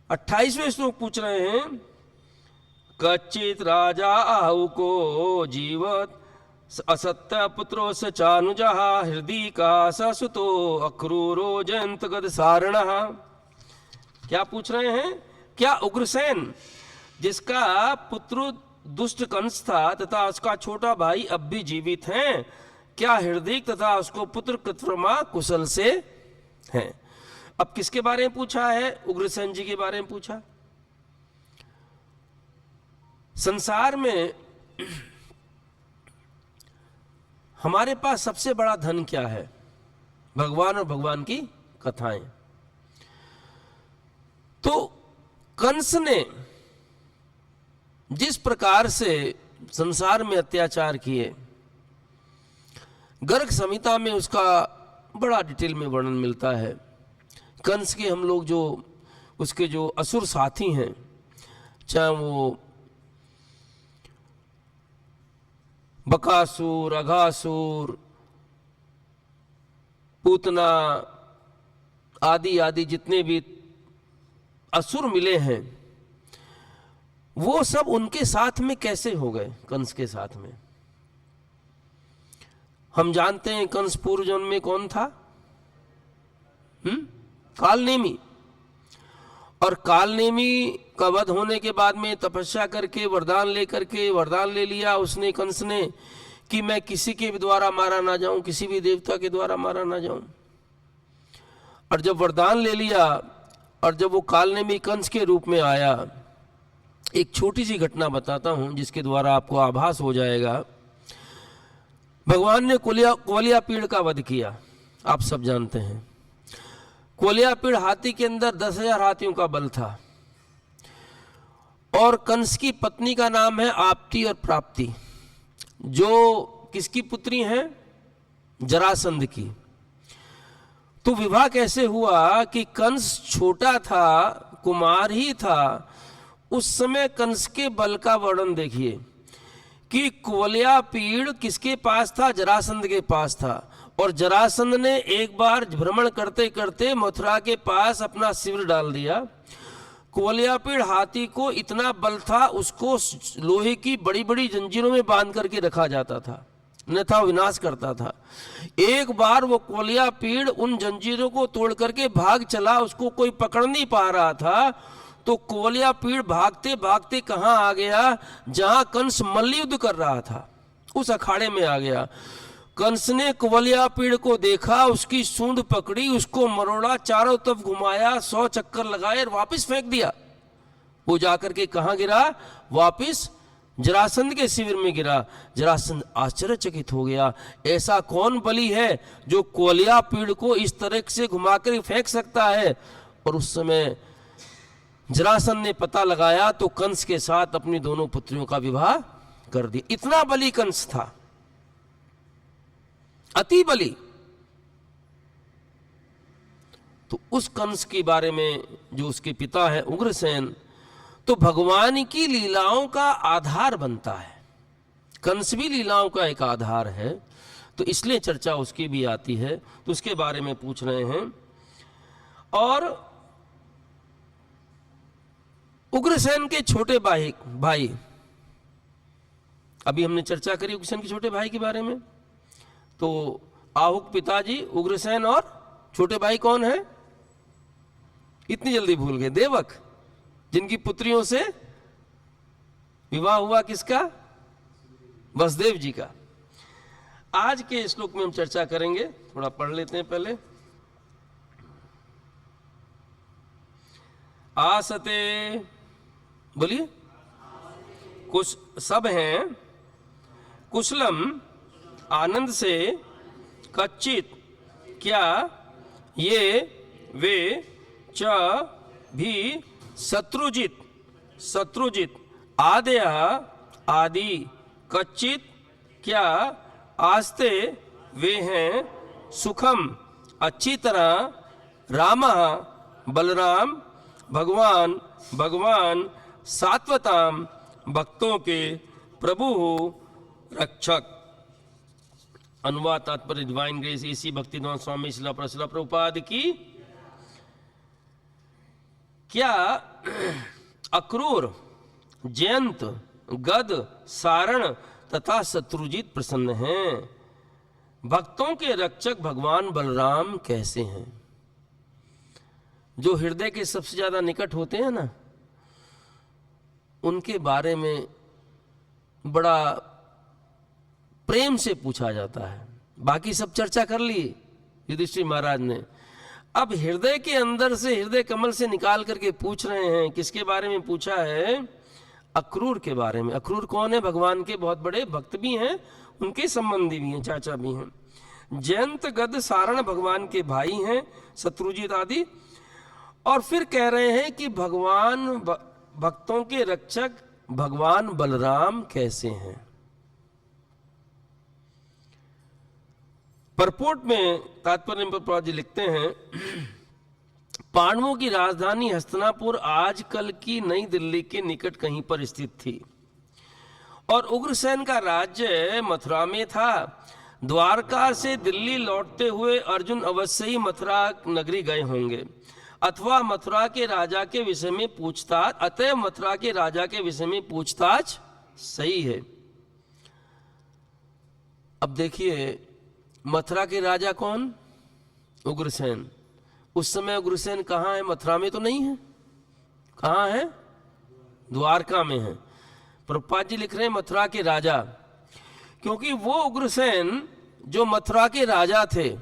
28वें श्लोक पूछ रहे हैं, कच्चित राजा आहु को जीवत असत्य पुत्रो स चानुजः हृदय का ससुतो अक्रूरो जयंत गद सारणः। क्या पूछ रहे हैं? क्या उग्रसेन, जिसका पुत्र दुष्ट कंस था तथा उसका छोटा भाई अब भी जीवित हैं, क्या हृदय तथा उसको पुत्र कृतवर्मा कुशल से हैं? अब किसके बारे में पूछा है? उग्रसेन जी के बारे में पूछा। संसार में हमारे पास सबसे बड़ा धन क्या है? भगवान और भगवान की कथाएं। तो कंस ने जिस प्रकार से संसार में अत्याचार किए, गर्ग संहिता में उसका बड़ा डिटेल में वर्णन मिलता है। कंस के हम लोग जो उसके जो असुर साथी हैं, चाहे वो बकासुर, अघासुर, पूतना आदि आदि जितने भी असुर मिले हैं, वो सब उनके साथ में कैसे हो गए? कंस के साथ में। हम जानते हैं कंस पूर्व जन्म में कौन था? कालनेमी। और कालनेमी का वध होने के बाद में तपस्या करके वरदान लेकर के वरदान ले लिया उसने, कंस ने, कि मैं किसी के द्वारा मारा ना जाऊं, किसी भी देवता के द्वारा मारा ना जाऊं। और जब वरदान ले लिया और जब वो कालनेमी कंस के रूप में आया, एक छोटी सी घटना बताता हूं जिसके द्वारा आपको आभास हो जाएगा। भगवान ने कोलियापीड़ का वध किया, आप सब जानते हैं। कोलियापीड़ हाथी के अंदर 10,000 हाथियों का बल था। और कंस की पत्नी का नाम है आपती और प्राप्ति, जो किसकी पुत्री हैं? जरासंध की। तो विवाह कैसे हुआ कि कंस छोटा था, कुमार ही था। उस समय कंस के बल का वर्णन देखिए कि कोलियापीड़ किसके पास था? जरासंध के पास था। और जरासंध ने एक बार भ्रमण करते करते मथुरा के पास अपना शिविर डाल दिया। कुवलयापीड़ हाथी को इतना बल था, उसको लोहे की बड़ी बड़ी जंजीरों में बांध करके रखा जाता था, अन्यथा विनाश करता था। एक बार वो कुवलयापीड़ उन जंजीरों को तोड़ करके भाग चला, उसको कोई पकड़ नहीं पा रहा था, तो कुवलयापीड़ भागते भागते कहाँ आ गया, जहां कंस मल्लयुद्ध कर रहा था, उस अखाड़े में आ गया। कंस ने कुवलयापीड़ को देखा, उसकी सूंड पकड़ी, उसको मरोड़ा, चारों तरफ घुमाया, 100 चक्कर लगाए और वापस फेंक दिया। वो जाकर के कहाँ गिरा, वापस जरासंध के शिविर में गिरा। जरासंध आश्चर्यचकित हो गया, ऐसा कौन बली है जो कुवलयापीड़ को इस तरह से घुमाकर फेंक सकता है। और उस समय जरासंध ने पता लगाया तो कंस के साथ अपनी दोनों पुत्रियों का विवाह कर दिया। इतना बली कंस था, अति बली। तो उस कंस के बारे में, जो उसके पिता है उग्रसेन, तो भगवान की लीलाओं का आधार बनता है। कंस भी लीलाओं का एक आधार है, तो इसलिए चर्चा उसकी भी आती है, तो उसके बारे में पूछ रहे हैं। और उग्रसेन के छोटे भाई, अभी हमने चर्चा करी उग्रसेन के छोटे भाई के बारे में। तो आहुक पिताजी उग्रसेन, और छोटे भाई कौन है, इतनी जल्दी भूल गए, देवक, जिनकी पुत्रियों से विवाह हुआ किसका, वसुदेव जी का। आज के श्लोक में हम चर्चा करेंगे, थोड़ा पढ़ लेते हैं पहले। आसते, बोलिए, कुछ सब हैं कुशलम आनंद से, कच्चित क्या ये वे च भी शत्रुजित आदय आदि, कच्चित क्या आस्ते वे हैं सुखम अच्छी तरह, राम बलराम भगवान सात्वताम भक्तों के प्रभु रक्षक। अनुवाद तात्पर्य डिवाइन ग्रेस इसी भक्तिदान स्वामी शिला प्रभुपाद की। क्या अक्रूर, जयंत, गद, सारण तथा शत्रुजित प्रसन्न हैं? भक्तों के रक्षक भगवान बलराम कैसे हैं? जो हृदय के सबसे ज्यादा निकट होते हैं ना, उनके बारे में बड़ा प्रेम से पूछा जाता है। बाकी सब चर्चा कर ली युधिष्ठिर महाराज ने, अब हृदय के अंदर से, हृदय कमल से निकाल करके पूछ रहे हैं। किसके बारे में पूछा है? अक्रूर के बारे में। अक्रूर कौन है? भगवान के बहुत बड़े भक्त भी हैं, उनके संबंधी भी हैं, चाचा भी हैं। जयंत, गद, सारण भगवान के भाई हैं, शत्रुजित आदि। और फिर कह रहे हैं कि भगवान भक्तों के रक्षक भगवान बलराम कैसे हैं? परपोर्ट में तात्पर्य प्रभुपाद जी लिखते हैं, पांडवों की राजधानी हस्तिनापुर आजकल की नई दिल्ली के निकट कहीं पर स्थित थी, और उग्रसेन का राज्य मथुरा में था। द्वारका से दिल्ली लौटते हुए अर्जुन अवश्य ही मथुरा नगरी गए होंगे, अथवा मथुरा के राजा के विषय में पूछताछ, अतः मथुरा के राजा के विषय में पूछताछ सही है। अब देखिए, मथुरा के राजा कौन? उग्रसेन। उस समय उग्रसेन कहाँ है? मथुरा में तो नहीं है। कहाँ है? द्वारका में है। प्रभुपाद जी लिख रहे हैं मथुरा के राजा, क्योंकि वो उग्रसेन जो मथुरा के राजा थे,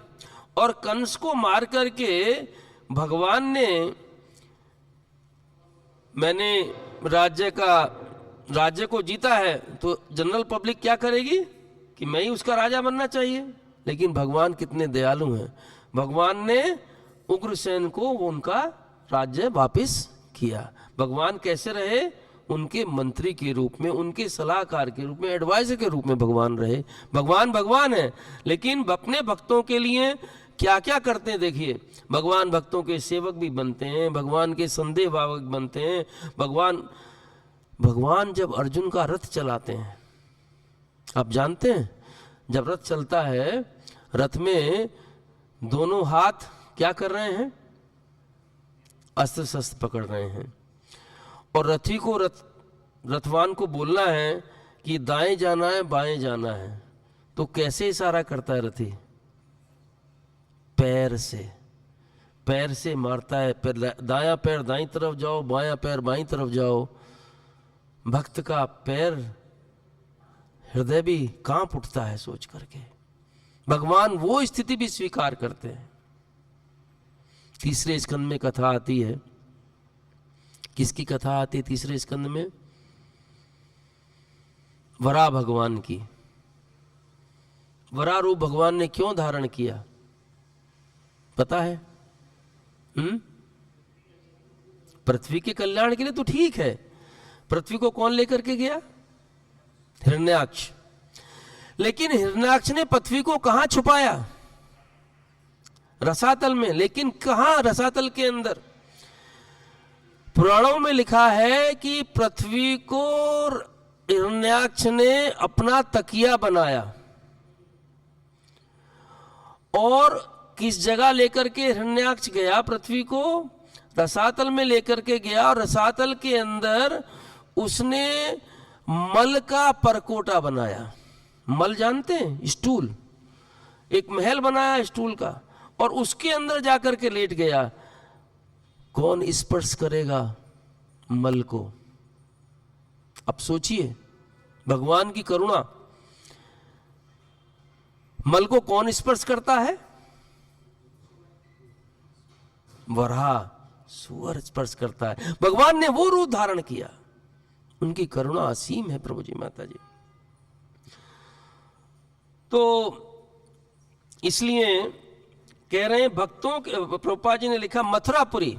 और कंस को मार करके भगवान ने, मैंने राज्य को जीता है, तो जनरल पब्लिक क्या करेगी कि मैं ही उसका राजा बनना चाहिए। लेकिन भगवान कितने दयालु हैं, भगवान ने उग्रसेन को उनका राज्य वापस किया। भगवान कैसे रहे? उनके मंत्री के रूप में, उनके सलाहकार के रूप में, एडवाइजर के रूप में भगवान रहे। भगवान है, लेकिन अपने भक्तों के लिए क्या क्या करते हैं देखिए। भगवान भक्तों के सेवक भी बनते हैं, भगवान के संदेह भावक बनते हैं। भगवान जब अर्जुन का रथ चलाते हैं, आप जानते हैं, जब रथ चलता है, रथ में दोनों हाथ क्या कर रहे हैं? अस्त्र शस्त्र पकड़ रहे हैं। और रथी को रथवान को बोलना है कि दाएं जाना है बाएं जाना है, तो कैसे इशारा करता है रथी? पैर से मारता है, दायां पैर दाईं तरफ जाओ, बायां पैर बाईं तरफ जाओ। भक्त का पैर, हृदय भी कांप उठता है सोच करके। भगवान वो स्थिति भी स्वीकार करते हैं। तीसरे स्कंद में कथा आती है। किसकी कथा आती है तीसरे स्कंद में? वराह भगवान की। वराह रूप भगवान ने क्यों धारण किया पता है? पृथ्वी के कल्याण के लिए तो ठीक है। पृथ्वी को कौन लेकर के गया? हिरण्याक्ष। लेकिन हिरण्याक्ष ने पृथ्वी को कहां छुपाया? रसातल में। लेकिन कहां? रसातल के अंदर। पुराणों में लिखा है कि पृथ्वी को हिरण्याक्ष ने अपना तकिया बनाया। और किस जगह लेकर के हिरण्याक्ष गया पृथ्वी को? रसातल में लेकर के गया। और रसातल के अंदर उसने मल का परकोटा बनाया। मल जानते हैं? स्टूल। एक महल बनाया स्टूल का, और उसके अंदर जाकर के लेट गया। कौन स्पर्श करेगा मल को? अब सोचिए भगवान की करुणा। मल को कौन स्पर्श करता है? वराह, सुअर स्पर्श करता है। भगवान ने वो रूप धारण किया। उनकी करुणा असीम है प्रभु जी, माता जी। तो इसलिए कह रहे हैं भक्तों के, प्रभुपाद जी ने लिखा मथुरापुरी।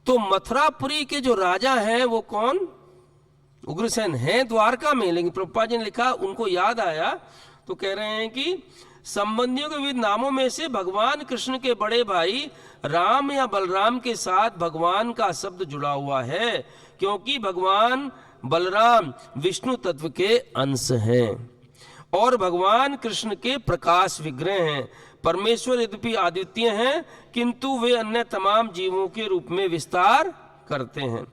तो मथुरापुरी के जो राजा हैं वो कौन? उग्रसेन हैं द्वारका में। लेकिन प्रभुपाद जी ने लिखा, उनको याद आया तो कह रहे हैं कि संबंधियों के विविध नामों में से भगवान कृष्ण के बड़े भाई राम या बलराम के साथ भगवान का शब्द जुड़ा हुआ है, क्योंकि भगवान बलराम विष्णु तत्व के अंश हैं और भगवान कृष्ण के प्रकाश विग्रह हैं। परमेश्वर यद्यपि अद्वितीय हैं, किंतु वे अन्य तमाम जीवों के रूप में विस्तार करते हैं।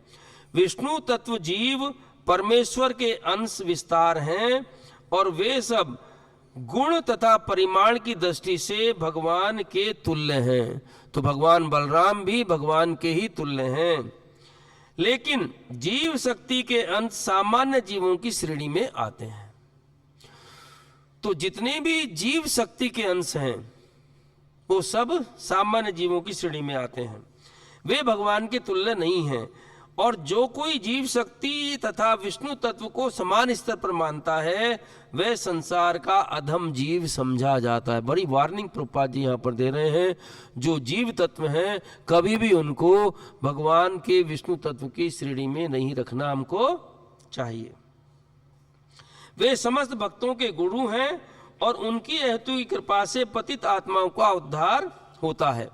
विष्णु तत्व जीव परमेश्वर के अंश विस्तार हैं और वे सब गुण तथा परिमाण की दृष्टि से भगवान के तुल्य हैं। तो भगवान बलराम भी भगवान के ही तुल्य हैं। लेकिन जीव शक्ति के अंश सामान्य जीवों की श्रेणी में आते हैं। तो जितने भी जीव शक्ति के अंश हैं वो सब सामान्य जीवों की श्रेणी में आते हैं। वे भगवान के तुल्य नहीं हैं। और जो कोई जीव शक्ति तथा विष्णु तत्व को समान स्तर पर मानता है वह संसार का अधम जीव समझा जाता है। बड़ी वार्निंग प्रभुपाद जी यहाँ पर दे रहे हैं। जो जीव तत्व हैं कभी भी उनको भगवान के विष्णु तत्व की श्रेणी में नहीं रखना हमको चाहिए। वे समस्त भक्तों के गुरु हैं और उनकी हेतु की कृपा से पतित आत्माओं का उद्धार होता है।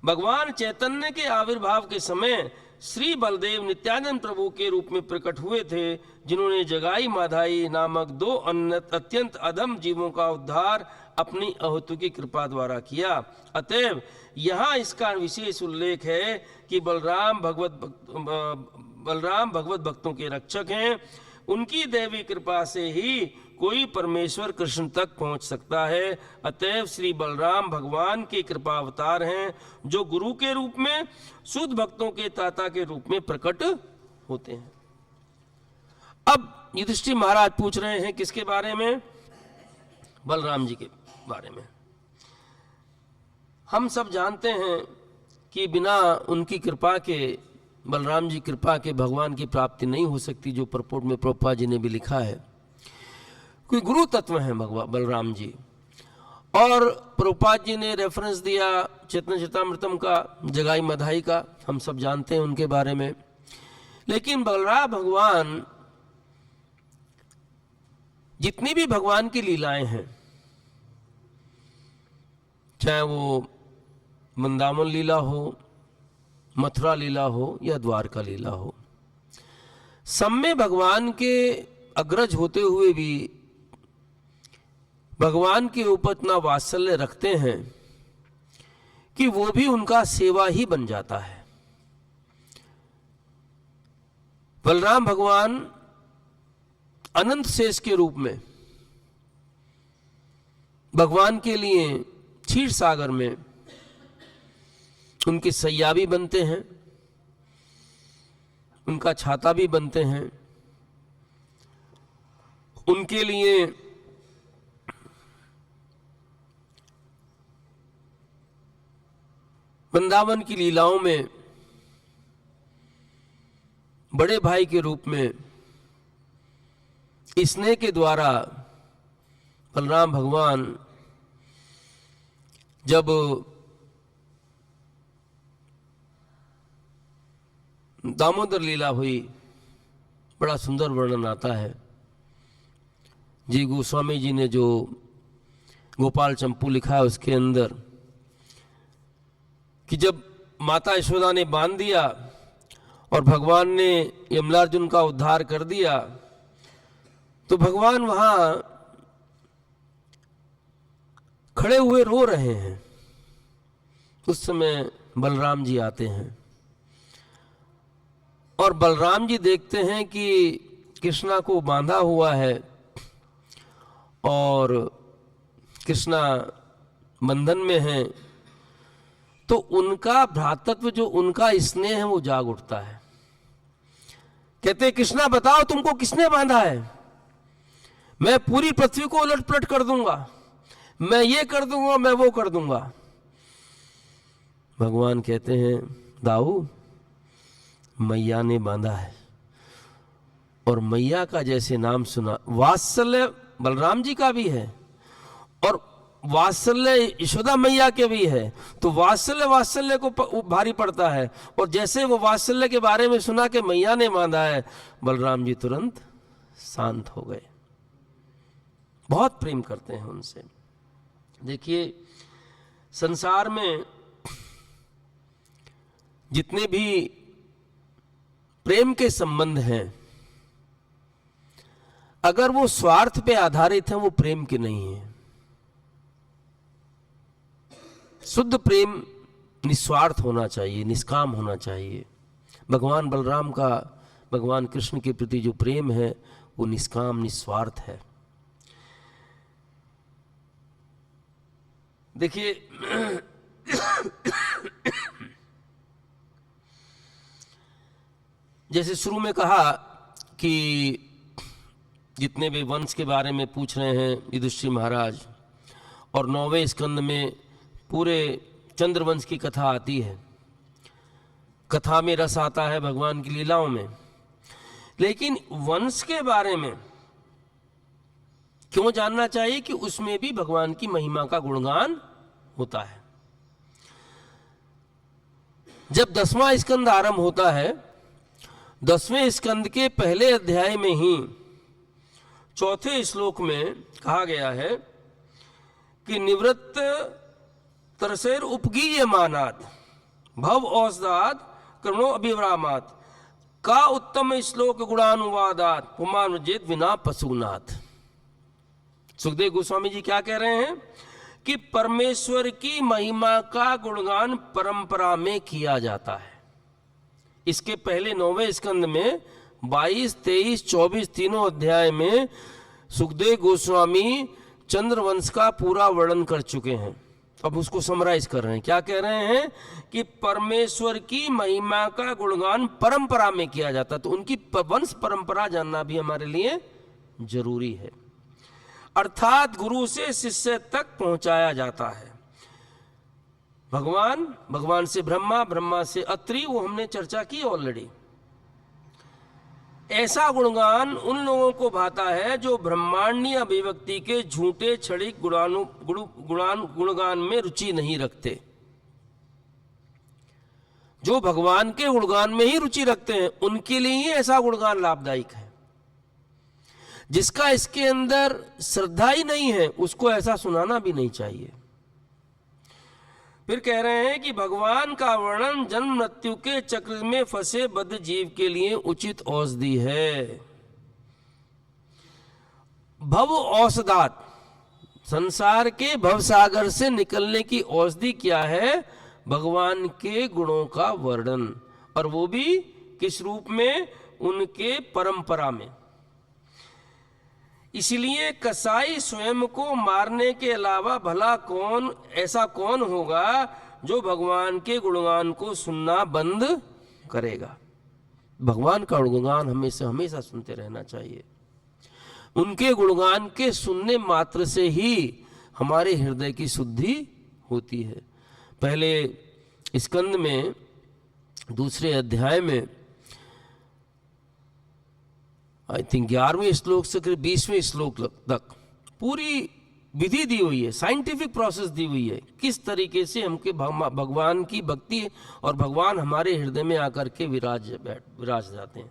भगवान चैतन्य के आविर्भाव के समय श्री बलदेव नित्यानंद प्रभु के रूप में प्रकट हुए थे, जिन्होंने जगाई माधाई नामक दो अत्यंत अधम जीवों का उद्धार अपनी अहतु की कृपा द्वारा किया। अतएव यहाँ इसका विशेष उल्लेख है कि बलराम भगवत भक्तों के रक्षक हैं। उनकी दैवी कृपा से ही कोई परमेश्वर कृष्ण तक पहुंच सकता है। अतएव श्री बलराम भगवान के कृपा अवतार हैं, जो गुरु के रूप में शुद्ध भक्तों के ताता के रूप में प्रकट होते हैं। अब युधिष्ठिर महाराज पूछ रहे हैं किसके बारे में? बलराम जी के बारे में। हम सब जानते हैं कि बिना उनकी कृपा के, बलराम जी कृपा के भगवान की प्राप्ति नहीं हो सकती, जो परपोर्ट में प्रभुपाद जी ने भी लिखा है। कोई गुरु तत्व हैं भगवान बलराम जी। और प्रभुपाद जी ने रेफरेंस दिया चैतन्य चरितामृतम का, जगाई मधाई का, हम सब जानते हैं उनके बारे में। लेकिन बलराम भगवान, जितनी भी भगवान की लीलाएं हैं, चाहे वो वृंदावन लीला हो, मथुरा लीला हो या द्वारका लीला हो, सब में भगवान के अग्रज होते हुए भी भगवान के ऊपर इतना वात्सल्य रखते हैं कि वो भी उनका सेवा ही बन जाता है। बलराम भगवान अनंत शेष के रूप में भगवान के लिए क्षीर सागर में उनके सैया भी बनते हैं, उनका छाता भी बनते हैं, उनके लिए वृंदावन की लीलाओं में बड़े भाई के रूप में स्नेह के द्वारा बलराम भगवान जब दामोदर लीला हुई, बड़ा सुंदर वर्णन आता है। जी गोस्वामी जी ने जो गोपाल चंपू लिखा है उसके अंदर कि जब माता यशोदा ने बांध दिया और भगवान ने यमलार्जुन का उद्धार कर दिया, तो भगवान वहां खड़े हुए रो रहे हैं। उस समय बलराम जी आते हैं और बलराम जी देखते हैं कि कृष्णा को बांधा हुआ है और कृष्णा बंधन में है, तो उनका भ्रातृत्व, जो उनका स्नेह है, वो जाग उठता है। कहते कृष्णा बताओ तुमको किसने बांधा है? मैं पूरी पृथ्वी को उलट पलट कर दूंगा, मैं ये कर दूंगा, मैं वो कर दूंगा। भगवान कहते हैं दाऊ, मैया ने बांधा है। और मैया का जैसे नाम सुना, वात्सल्य बलराम जी का भी है और वात्सल्य यशोदा मैया के भी है, तो वात्सल्य को भारी पड़ता है। और जैसे वो वात्सल्य के बारे में सुना कि मैया ने बांधा है, बलराम जी तुरंत शांत हो गए। बहुत प्रेम करते हैं उनसे। देखिए, संसार में जितने भी प्रेम के संबंध हैं, अगर वो स्वार्थ पे आधारित हैं, वो प्रेम के नहीं है। शुद्ध प्रेम निस्वार्थ होना चाहिए, निष्काम होना चाहिए। भगवान बलराम का भगवान कृष्ण के प्रति जो प्रेम है वो निष्काम निस्वार्थ है। देखिए, जैसे शुरू में कहा कि जितने भी वंश के बारे में पूछ रहे हैं युधिष्ठिर महाराज, और 9वें स्कंद में पूरे चंद्रवंश की कथा आती है। कथा में रस आता है भगवान की लीलाओं में, लेकिन वंश के बारे में क्यों जानना चाहिए? कि उसमें भी भगवान की महिमा का गुणगान होता है। जब 10वां स्कंद आरंभ होता है, 10वें स्कंद के पहले अध्याय में ही 4थे श्लोक में कहा गया है कि निवृत्त तरसेर उपगीयमानात् भव औषधात् कर्णो अभिव्रामात् का उत्तम श्लोक गुणानुवादात् पुमानुजेत विना पशुनाथ। सुखदेव गोस्वामी जी क्या कह रहे हैं कि परमेश्वर की महिमा का गुणगान परंपरा में किया जाता है। इसके पहले 9वें स्कंद में 22, 23, 24 तीनों अध्याय में सुखदेव गोस्वामी चंद्रवंश का पूरा वर्णन कर चुके हैं। अब उसको समराइज कर रहे हैं। क्या कह रहे हैं कि परमेश्वर की महिमा का गुणगान परंपरा में किया जाता है, तो उनकी वंश परंपरा जानना भी हमारे लिए जरूरी है। अर्थात गुरु से शिष्य तक पहुंचाया जाता है। भगवान से ब्रह्मा, ब्रह्मा से अत्रि, वो हमने चर्चा की ऑलरेडी। ऐसा गुणगान उन लोगों को भाता है जो ब्रह्मांडीय अभिव्यक्ति के झूठे क्षणिक गुणगान में रुचि नहीं रखते। जो भगवान के गुणगान में ही रुचि रखते हैं, उनके लिए ही ऐसा गुणगान लाभदायक है। जिसका इसके अंदर श्रद्धा ही नहीं है, उसको ऐसा सुनाना भी नहीं चाहिए। फिर कह रहे हैं कि भगवान का वर्णन जन्म मृत्यु के चक्र में फंसे बद्ध जीव के लिए उचित औषधि है। भव औषधात्, संसार के भवसागर से निकलने की औषधि क्या है? भगवान के गुणों का वर्णन। और वो भी किस रूप में? उनके परंपरा में। इसलिए कसाई स्वयं को मारने के अलावा भला ऐसा कौन होगा जो भगवान के गुणगान को सुनना बंद करेगा। भगवान का गुणगान हमेशा हमेशा सुनते रहना चाहिए। उनके गुणगान के सुनने मात्र से ही हमारे हृदय की शुद्धि होती है। पहले स्कंद में दूसरे अध्याय में आई थिंक 11वें श्लोक से 20वें श्लोक तक पूरी विधि दी हुई है, साइंटिफिक प्रोसेस दी हुई है, किस तरीके से हमके भगवान की भक्ति और भगवान हमारे हृदय में आकर के विराज जाते हैं।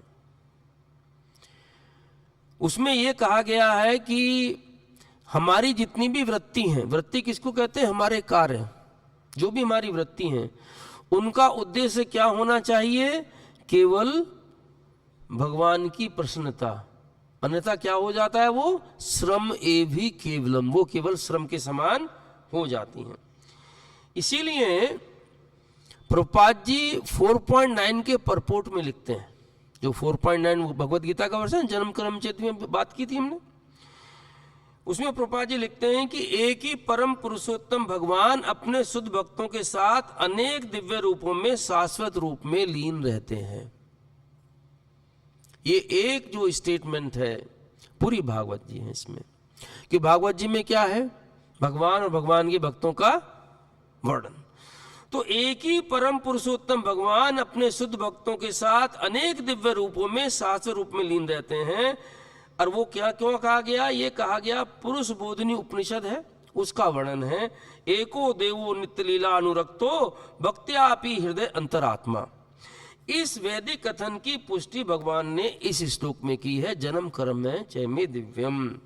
उसमें यह कहा गया है कि हमारी जितनी भी वृत्ति हैं, वृत्ति किसको कहते हैं? हमारे कार्य, जो भी हमारी वृत्ति हैं, उनका उद्देश्य क्या होना चाहिए? केवल भगवान की प्रसन्नता। अन्यथा क्या हो जाता है? वो श्रम एवि केवलम, वो केवल श्रम के समान हो जाती हैं। इसीलिए प्रभुपाद जी 4.9 के परपोर्ट में लिखते हैं, जो 4.9 भगवत गीता का वर्षन जन्म कर्म चेत में बात की थी हमने, उसमें प्रभुपाद जी लिखते हैं कि एक ही परम पुरुषोत्तम भगवान अपने शुद्ध भक्तों के साथ अनेक दिव्य रूपों में शाश्वत रूप में लीन रहते हैं। ये एक जो स्टेटमेंट है पूरी भागवत जी है इसमें, कि भागवत जी में क्या है? भगवान और भगवान के भक्तों का वर्णन। तो एक ही परम पुरुषोत्तम भगवान अपने शुद्ध भक्तों के साथ अनेक दिव्य रूपों में शाश्वत रूप में लीन रहते हैं। और वो क्या क्यों कहा गया? ये कहा गया पुरुष बोधिनी उपनिषद है, उसका वर्णन है। एको देवो नित्य लीला अनुरक्तो भक्त्यापि हृदय अंतरात्मा। इस वैदिक कथन की पुष्टि भगवान ने इस श्लोक में की है, जन्म कर्म में चैमे दिव्यम।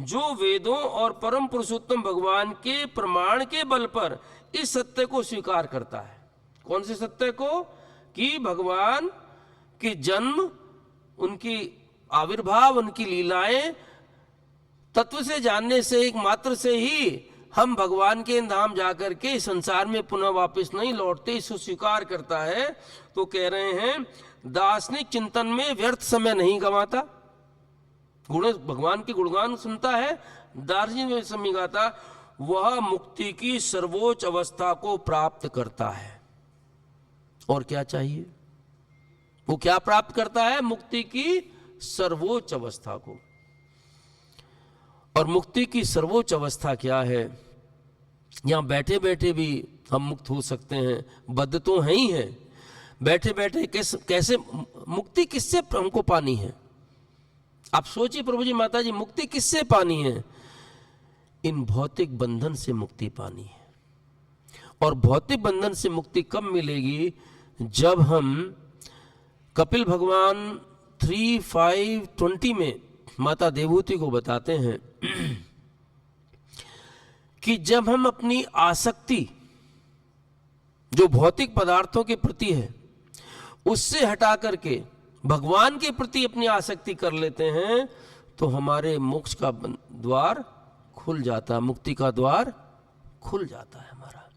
जो वेदों और परम पुरुषोत्तम भगवान के प्रमाण के बल पर इस सत्य को स्वीकार करता है। कौन से सत्य को? कि भगवान के जन्म, उनकी आविर्भाव, उनकी लीलाएं तत्व से जानने से एक मात्र से ही हम भगवान के धाम जाकर के संसार में पुनः वापस नहीं लौटते, इसको स्वीकार करता है। तो कह रहे हैं दार्शनिक चिंतन में व्यर्थ समय नहीं गंवाता, भगवान के गुणगान सुनता है, दार्शनिक में समय गाता, वह मुक्ति की सर्वोच्च अवस्था को प्राप्त करता है। और क्या चाहिए? वो क्या प्राप्त करता है? मुक्ति की सर्वोच्च अवस्था को। और मुक्ति की सर्वोच्च अवस्था क्या है? यहां बैठे बैठे भी हम मुक्त हो सकते हैं, बद्ध तो है ही है। बैठे बैठे कैसे मुक्ति किससे हमको पानी है? आप सोचिए प्रभु जी, माता जी, मुक्ति किससे पानी है? इन भौतिक बंधन से मुक्ति पानी है। और भौतिक बंधन से मुक्ति कब मिलेगी? जब हम कपिल भगवान 3:5-20 में माता देवहूति को बताते हैं कि जब हम अपनी आसक्ति जो भौतिक पदार्थों के प्रति है उससे हटा करके भगवान के प्रति अपनी आसक्ति कर लेते हैं, तो हमारे मोक्ष का द्वार खुल जाता है, मुक्ति का द्वार खुल जाता है हमारा।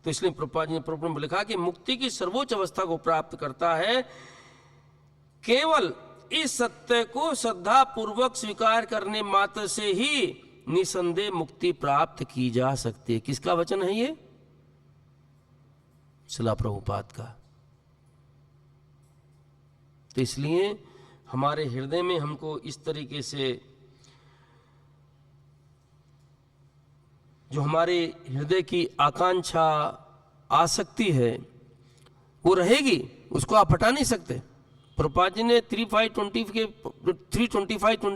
तो इसलिए प्रभुपाद जी ने प्रभु में लिखा कि मुक्ति की सर्वोच्च अवस्था को प्राप्त करता है केवल इस सत्य को श्रद्धा पूर्वक स्वीकार करने मात्र से ही निसंदेह मुक्ति प्राप्त की जा सकती है। किसका वचन है ये? श्रील प्रभुपाद का। तो इसलिए हमारे हृदय में हमको इस तरीके से जो हमारे हृदय की आकांक्षा, आसक्ति है, वो रहेगी, उसको आप हटा नहीं सकते। प्रभुपाद जी ने 3:25-20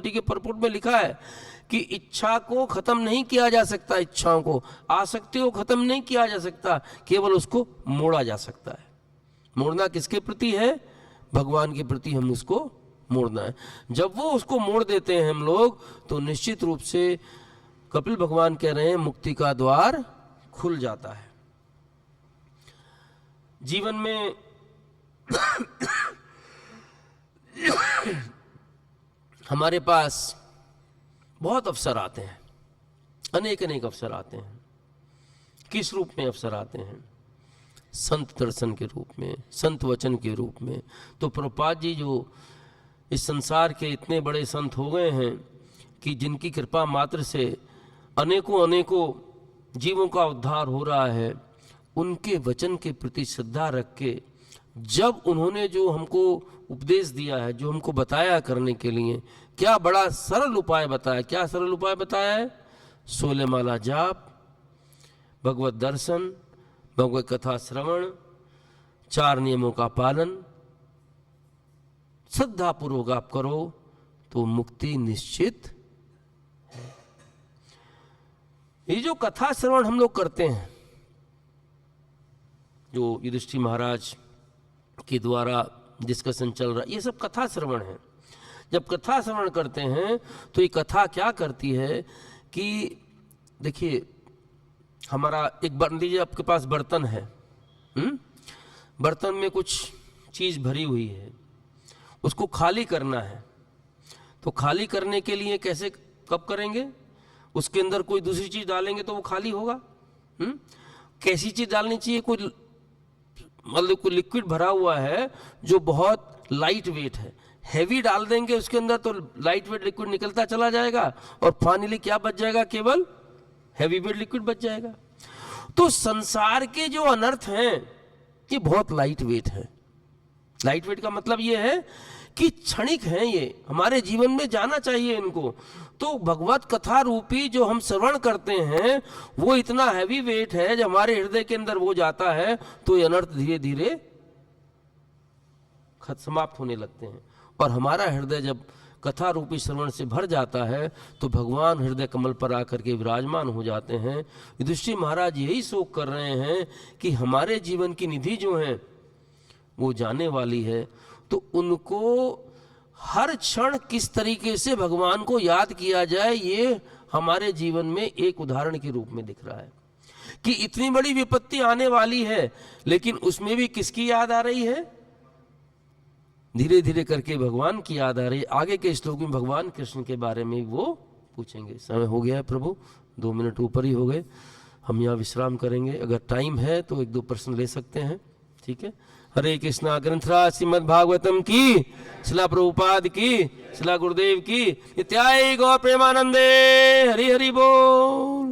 के परपोर्ट में लिखा है कि इच्छा को खत्म नहीं किया जा सकता, इच्छाओं को, आसक्ति को खत्म नहीं किया जा सकता, केवल उसको मोड़ा जा सकता है। मोड़ना किसके प्रति है? भगवान के प्रति हम उसको मोड़ना है। जब वो उसको मोड़ देते हैं हम लोग, तो निश्चित रूप से कपिल भगवान कह रहे हैं मुक्ति का द्वार खुल जाता है। जीवन में हमारे पास बहुत अवसर आते हैं, अनेक अनेक अवसर आते हैं। किस रूप में अवसर आते हैं? संत दर्शन के रूप में, संत वचन के रूप में। तो प्रभुपाद जी जो इस संसार के इतने बड़े संत हो गए हैं कि जिनकी कृपा मात्र से अनेकों अनेकों जीवों का उद्धार हो रहा है। उनके वचन के प्रति श्रद्धा रख के जब उन्होंने जो हमको उपदेश दिया है, जो हमको बताया करने के लिए, क्या बड़ा सरल उपाय बताया। क्या सरल उपाय बताया है? 16 माला जाप, भगवत दर्शन, भगवत कथा श्रवण, 4 नियमों का पालन, श्रद्धा पूर्वक आप करो तो मुक्ति निश्चित है। ये जो कथा श्रवण हम लोग करते हैं, जो युधिष्ठिर महाराज के द्वारा डिस्कशन चल रहा है, ये सब कथा श्रवण है। जब कथा श्रवण करते हैं तो ये कथा क्या करती है कि देखिए, हमारा एक लीजिए आपके पास बर्तन है, बर्तन में कुछ चीज़ भरी हुई है, उसको खाली करना है। तो खाली करने के लिए कैसे, कब करेंगे? उसके अंदर कोई दूसरी चीज़ डालेंगे तो वो खाली होगा। कैसी चीज़ डालनी चाहिए? कोई मतलब कोई लिक्विड भरा हुआ है जो बहुत लाइट वेट है। हैवी डाल देंगे उसके अंदर तो लाइट वेट लिक्विड निकलता चला जाएगा और फाइनली क्या बच जाएगा? केवल हैवी वेट लिक्विड बच जाएगा। तो संसार के जो अनर्थ हैं ये बहुत लाइट वेट है। लाइट वेट का मतलब ये है कि क्षणिक हैं, ये हमारे जीवन में जाना चाहिए इनको। तो भगवत कथा रूपी जो हम श्रवण करते हैं वो इतना हैवी वेट है, जब हमारे हृदय के अंदर वो जाता है तो ये अनर्थ धीरे धीरे समाप्त होने लगते हैं। और हमारा हृदय जब कथा रूपी श्रवण से भर जाता है तो भगवान हृदय कमल पर आकर के विराजमान हो जाते हैं। युधिष्ठिर महाराज यही शोक कर रहे हैं कि हमारे जीवन की निधि जो है वो जाने वाली है, तो उनको हर क्षण किस तरीके से भगवान को याद किया जाए, ये हमारे जीवन में एक उदाहरण के रूप में दिख रहा है कि इतनी बड़ी विपत्ति आने वाली है, लेकिन उसमें भी किसकी याद आ रही है? धीरे धीरे करके भगवान की याद आ रही है। आगे के श्लोक में भगवान कृष्ण के बारे में वो पूछेंगे। समय हो गया है प्रभु, 2 मिनट ऊपर ही हो गए, हम यहाँ विश्राम करेंगे। अगर टाइम है तो 1-2 प्रश्न ले सकते हैं, ठीक है। हरे कृष्णा। ग्रंथराज श्रीमद् भागवतम की, शिला प्रभुपाद की, शिला गुरुदेव की, नित्याय गौर प्रेमानंदे। हरि हरि बोल।